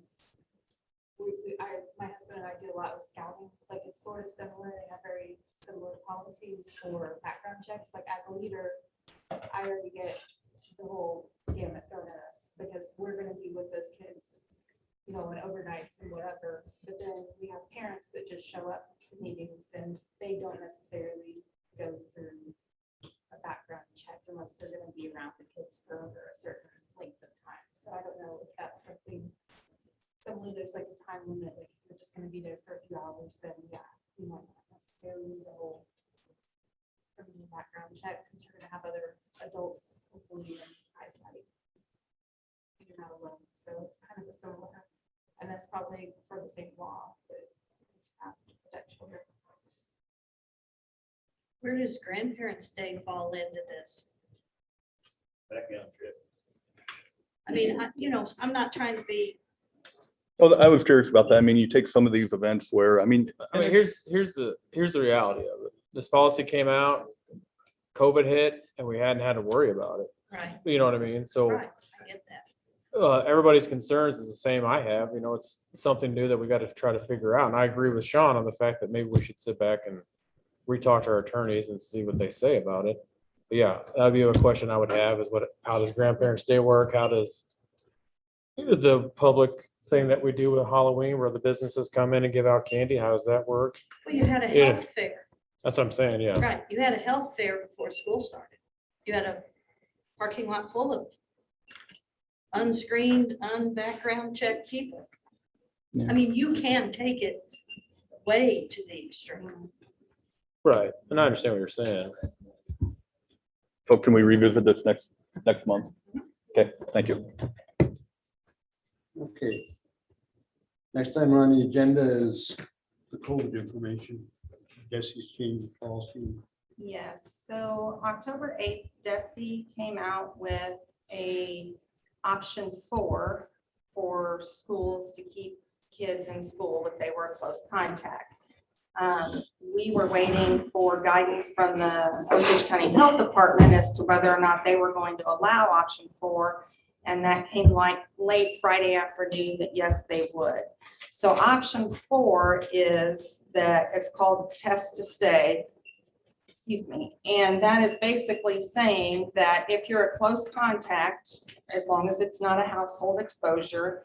[SPEAKER 8] my husband and I do a lot with scouting, like it's sort of similar, they have very similar policies for background checks, like as a leader, I already get the whole gamut thrown at us, because we're gonna be with those kids, you know, and overnights and whatever, but then we have parents that just show up to meetings and they don't necessarily go through a background check unless they're gonna be around the kids for over a certain length of time. So I don't know if that's something, suddenly there's like a time limit, like if you're just gonna be there for a few hours, then yeah, you might not necessarily need a whole criminal background check, because you're gonna have other adults hopefully in eyesight. You're not alone, so it's kind of a similar, and that's probably for the same law, but it's passed to protect children.
[SPEAKER 17] Where does Grandparents' Day fall into this?
[SPEAKER 12] Background trip.
[SPEAKER 17] I mean, I'm not trying to be,
[SPEAKER 3] Oh, I was curious about that. I mean, you take some of these events where, I mean,
[SPEAKER 2] Here's the reality of it. This policy came out, COVID hit, and we hadn't had to worry about it.
[SPEAKER 17] right,
[SPEAKER 2] You know what I mean? So
[SPEAKER 17] right, I get that.
[SPEAKER 2] everybody's concerns is the same I have. You know, it's something new that we got to try to figure out. And I agree with Sean on the fact that maybe we should sit back and re-talk to our attorneys and see what they say about it. But yeah, that'd be a question I would have is how does Grandparents' Day work? How does the public thing that we do with Halloween where the businesses come in and give out candy, how does that work?
[SPEAKER 17] Well, you had a
[SPEAKER 2] Yeah.
[SPEAKER 17] health fair,
[SPEAKER 2] That's what I'm saying, yeah.
[SPEAKER 17] right, you had a health fair before school started. You had a parking lot full of unscreened, unbackground checked people.
[SPEAKER 3] Yeah.
[SPEAKER 17] I mean, you can take it way to the extreme.
[SPEAKER 2] Right. And I understand what you're saying.
[SPEAKER 3] so can we revisit this next month? Okay, thank you.
[SPEAKER 4] Okay. Next item on the agenda is the COVID information. Jesse's changed the policy.
[SPEAKER 10] Yes, so October 8th, DESI came out with a option 4 for schools to keep kids in school if they were a close contact. We were waiting for guidance from the Osage County Health Department as to whether or not they were going to allow option 4. And that came like late Friday afternoon that yes, they would. So option 4 is that it's called test to stay. Excuse me. And that is basically saying that if you're a close contact, as long as it's not a household exposure,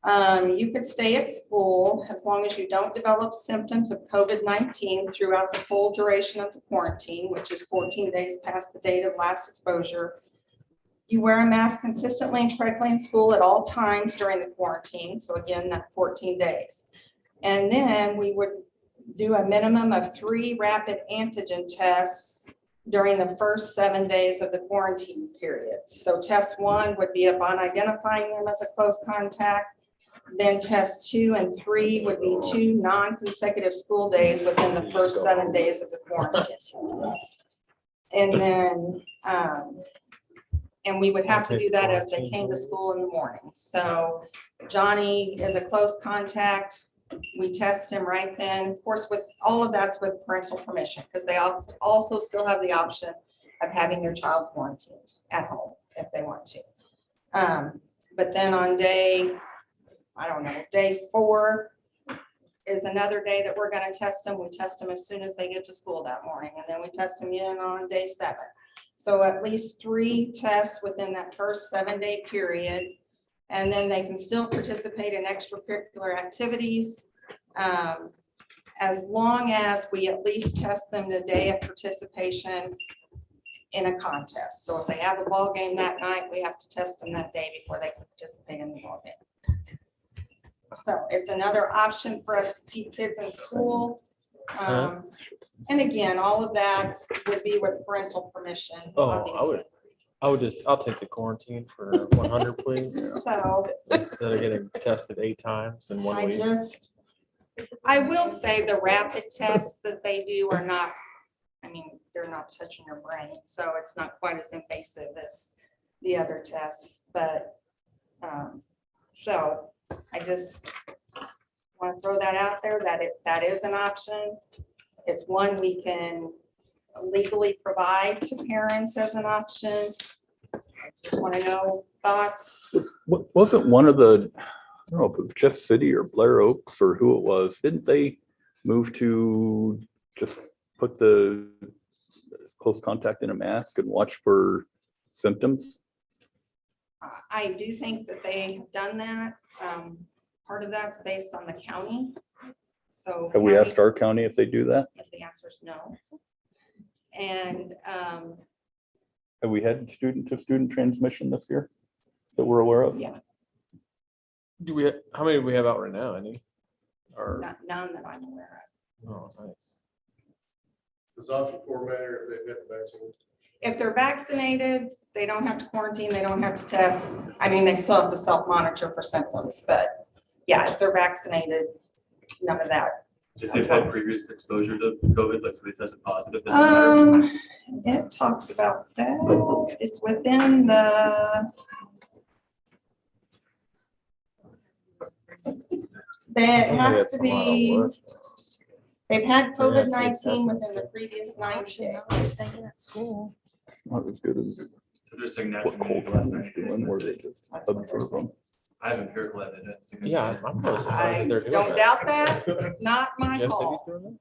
[SPEAKER 10] you could stay at school as long as you don't develop symptoms of COVID-19 throughout the full duration of the quarantine, which is 14 days past the date of last exposure. You wear a mask consistently and correctly in school at all times during the quarantine. So again, that 14 days. And then we would do a minimum of 3 rapid antigen tests during the first 7 days of the quarantine period. So test 1 would be upon identifying them as a close contact. Then test 2 and 3 would be 2 non-consecutive school days within the first 7 days of the quarantine. And then, and we would have to do that as they came to school in the morning. So Johnny is a close contact. We test him right then. Of course, with all of that's with parental permission, because they also still have the option of having their child quarantined at home if they want to. But then on day, I don't know, day 4 is another day that we're going to test them. We test them as soon as they get to school that morning, and then we test them again on day 7. So at least 3 tests within that first 7-day period. And then they can still participate in extracurricular activities as long as we at least test them the day of participation in a contest. So if they have a ball game that night, we have to test them that day before they can participate in the ball game. So it's another option for us to keep kids in school. And again, all of that would be with parental permission. Obviously.
[SPEAKER 2] I'll take the quarantine for 100, please.
[SPEAKER 10] So
[SPEAKER 2] Instead of getting tested 8 times in 1 week.
[SPEAKER 10] I will say the rapid tests that they do are not, I mean, they're not touching your brain, so it's not quite as invasive as the other tests, but so I just want to throw that out there, that is an option. It's one we can legally provide to parents as an option. I just want to know thoughts.
[SPEAKER 3] Wasn't one of the, I don't know if it was Jeff City or Blair Oaks or who it was, didn't they move to just put the close contact in a mask and watch for symptoms?
[SPEAKER 10] I do think that they have done that. Part of that's based on the county. So
[SPEAKER 3] Have we asked our county if they do that?
[SPEAKER 10] if the answer is no. And
[SPEAKER 3] Have we had student-to-student transmission this year that we're aware of?
[SPEAKER 10] yeah,
[SPEAKER 2] How many do we have out right now? Any? Or,
[SPEAKER 10] none that I'm aware of.
[SPEAKER 2] oh, nice.
[SPEAKER 5] Does option 4 matter if they've got the vaccine?
[SPEAKER 10] If they're vaccinated, they don't have to quarantine, they don't have to test. I mean, they still have to self-monitor for symptoms, but yeah, if they're vaccinated, none of that.
[SPEAKER 6] If they've had previous exposure to COVID, like so they tested positive. doesn't matter?
[SPEAKER 10] It talks about that. It's within the. That has to be, they've had COVID-19 within the previous 9 days.
[SPEAKER 15] Staying at school.
[SPEAKER 3] Not as good as
[SPEAKER 6] So they're saying
[SPEAKER 3] what
[SPEAKER 6] naturally
[SPEAKER 3] Cold
[SPEAKER 6] maybe less
[SPEAKER 3] Town is
[SPEAKER 6] than
[SPEAKER 3] doing, where they just observe them.
[SPEAKER 6] I have empirical evidence.
[SPEAKER 2] Yeah, I'm really surprised
[SPEAKER 10] I
[SPEAKER 2] that they're doing
[SPEAKER 10] don't
[SPEAKER 2] that.
[SPEAKER 10] doubt that, not my
[SPEAKER 2] Jeff City's
[SPEAKER 10] call.
[SPEAKER 2] doing that?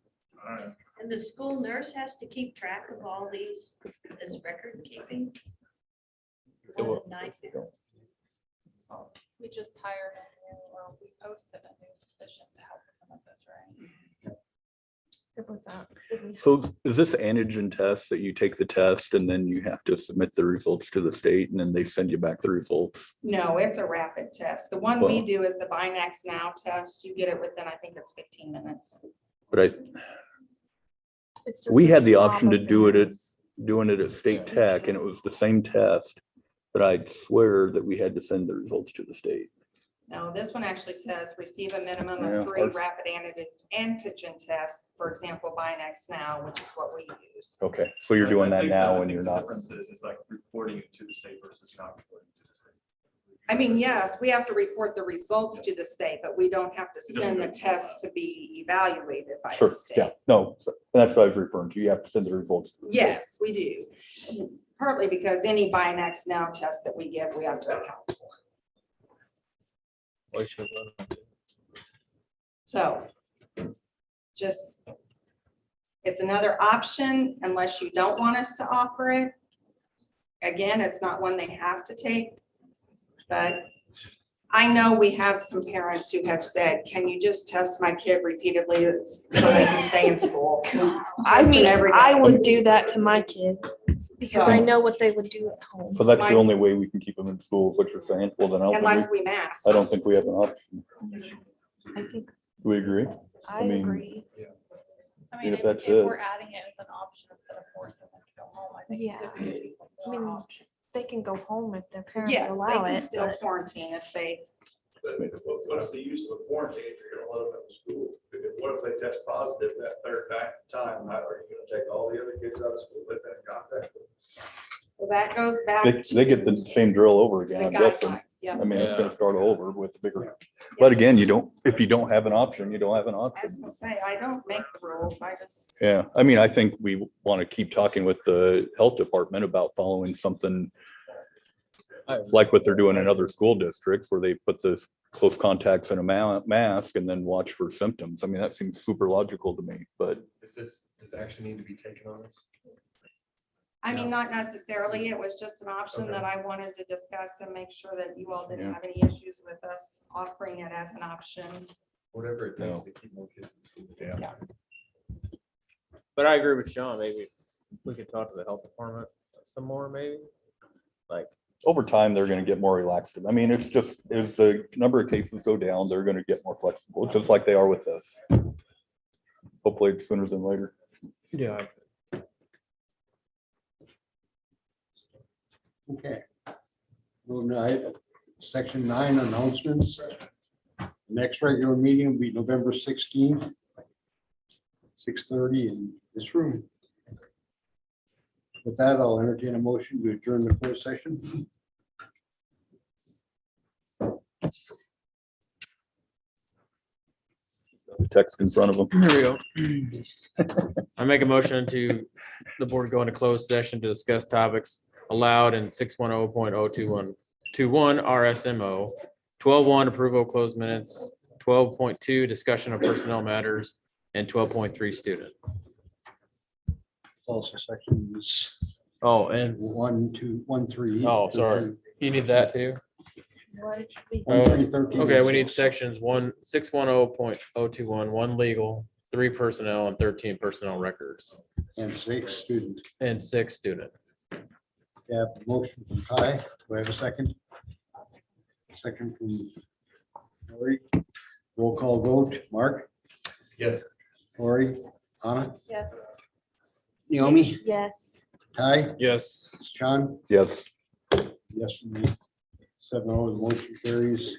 [SPEAKER 6] I don't know.
[SPEAKER 17] And the school nurse has to keep track of all these, this record keeping.
[SPEAKER 2] It will.
[SPEAKER 16] We just hired a new, or we posted a new position to help with some of this, right?
[SPEAKER 15] Good with that.
[SPEAKER 3] So is this antigen test that you take the test and then you have to submit the results to the state and then they send you back the results?
[SPEAKER 10] No, it's a rapid test. The one we
[SPEAKER 3] Well-
[SPEAKER 10] do is the Binax Now test. You get it within, I think it's 15 minutes.
[SPEAKER 3] But
[SPEAKER 15] It's just
[SPEAKER 3] we
[SPEAKER 15] a
[SPEAKER 3] had the
[SPEAKER 15] swab
[SPEAKER 3] option to
[SPEAKER 15] of
[SPEAKER 3] do it
[SPEAKER 15] hands.
[SPEAKER 3] doing it at State Tech and it was the same test. But I'd swear that we had to send the results to the state.
[SPEAKER 10] No, this one actually says receive a minimum
[SPEAKER 3] Yeah,
[SPEAKER 10] of 3
[SPEAKER 3] ours-
[SPEAKER 10] rapid antigen tests, for example, Binax Now, which is what we use.
[SPEAKER 3] Okay, so you're doing
[SPEAKER 6] I
[SPEAKER 3] that
[SPEAKER 6] think
[SPEAKER 3] now
[SPEAKER 6] I
[SPEAKER 3] and
[SPEAKER 6] think
[SPEAKER 3] you're
[SPEAKER 6] the
[SPEAKER 3] not.
[SPEAKER 6] difference is like reporting it to the state versus not reporting it to the state.
[SPEAKER 10] I mean, yes, we have to report the results to the state, but we don't have to send the test to be evaluated by
[SPEAKER 3] Sure,
[SPEAKER 10] the state.
[SPEAKER 3] yeah, no, that's what I was referring to. You have to send the results. to the state.
[SPEAKER 10] Yes, we do. Partly because any Binax now test that we give, we have to account for. So just, it's another option unless you don't want us to offer it. Again, it's not one they have to take. But I know we have some parents who have said, can you just test my kid repeatedly so they can stay in school?
[SPEAKER 15] I
[SPEAKER 10] Test
[SPEAKER 15] mean,
[SPEAKER 10] them every
[SPEAKER 15] I
[SPEAKER 10] day.
[SPEAKER 15] would do that to my kid because I
[SPEAKER 10] So-
[SPEAKER 15] know what they would do at home.
[SPEAKER 3] So that's the only way we can keep them in school, is what you're saying. Well, then I don't
[SPEAKER 10] Unless
[SPEAKER 3] think we-
[SPEAKER 10] we mask.
[SPEAKER 3] I don't think we have an option.
[SPEAKER 15] I think
[SPEAKER 3] Do we agree?
[SPEAKER 15] I
[SPEAKER 3] mean,
[SPEAKER 15] agree.
[SPEAKER 16] I mean,
[SPEAKER 3] If
[SPEAKER 16] if
[SPEAKER 3] that's
[SPEAKER 16] if
[SPEAKER 3] it.
[SPEAKER 16] we're adding it as an option instead of forcing them to go home, I think. it's
[SPEAKER 15] Yeah.
[SPEAKER 16] good to give people
[SPEAKER 15] I
[SPEAKER 16] more
[SPEAKER 15] mean,
[SPEAKER 16] options.
[SPEAKER 15] they can go home if their parents
[SPEAKER 10] Yes, they
[SPEAKER 15] allow
[SPEAKER 10] can
[SPEAKER 15] it.
[SPEAKER 10] still
[SPEAKER 15] but-
[SPEAKER 10] quarantine if they,
[SPEAKER 5] But what's the use of a quarantine if you're gonna let them in school? Because what if they test positive that third time? How are you gonna take all the other kids out of school that have contact with?
[SPEAKER 10] so that goes back
[SPEAKER 3] They
[SPEAKER 10] to.
[SPEAKER 3] get the same drill over
[SPEAKER 10] The
[SPEAKER 3] again, I'm guessing.
[SPEAKER 10] guidelines, yeah.
[SPEAKER 3] I mean, it's
[SPEAKER 2] Yeah.
[SPEAKER 3] gonna start over with bigger. But again, if you don't have an option, you don't have an
[SPEAKER 10] I was
[SPEAKER 3] option.
[SPEAKER 10] gonna say, I don't make the rules, I just,
[SPEAKER 3] Yeah, I mean, I think we want to keep talking with the health department about following something like what they're doing in other school districts where they put the close contacts in a mask and then watch for symptoms. I mean, that seems super logical to me, but
[SPEAKER 11] Does action need to be taken on this?
[SPEAKER 10] I mean, not necessarily, it was just an option that I wanted to discuss and make sure that you all didn't
[SPEAKER 3] Yeah.
[SPEAKER 10] have any issues with us offering it as an option.
[SPEAKER 11] Whatever it takes
[SPEAKER 3] No.
[SPEAKER 11] to keep more kids in school.
[SPEAKER 3] yeah.
[SPEAKER 2] But I agree with Sean, maybe we could talk to the health department some more, maybe. Like,
[SPEAKER 3] Over time, they're gonna get more relaxed. I mean, it's just, as the number of cases go down, they're gonna get more flexible, just like they are with us. Hopefully it's sooner than later.
[SPEAKER 2] yeah,
[SPEAKER 4] Okay. Moving to section 9 announcements. Next regular meeting will be November 16th, 6:30 in this room. With that, I'll entertain a motion to adjourn the closed session.
[SPEAKER 3] The text in front of them.
[SPEAKER 2] here we go. I make a motion to the board go into closed session to discuss topics allowed in 610.02121 RSMO. 12.1 approval of closed minutes, 12.2 discussion of personnel matters, and 12.3 student.
[SPEAKER 4] Also sections
[SPEAKER 2] Oh, and,
[SPEAKER 4] 1, 2, 1, 3.
[SPEAKER 2] oh, sorry. You need that too?
[SPEAKER 15] What should we-
[SPEAKER 4] 1, 3, 13.
[SPEAKER 2] Okay, we need sections 610.021, 1 legal, 3 personnel, and 13 personnel records,
[SPEAKER 4] And 6 student.
[SPEAKER 2] and 6 student.
[SPEAKER 4] We have a motion from Ty. Do I have a second? Second from Lori. Roll call vote. Mark,
[SPEAKER 11] Yes.
[SPEAKER 4] Lori, Anna,
[SPEAKER 16] Yes.
[SPEAKER 4] Naomi,
[SPEAKER 15] Yes.
[SPEAKER 4] Ty,
[SPEAKER 2] Yes.
[SPEAKER 4] John.
[SPEAKER 3] Yes.
[SPEAKER 4] Yes, indeed. 7-0, the motion carries.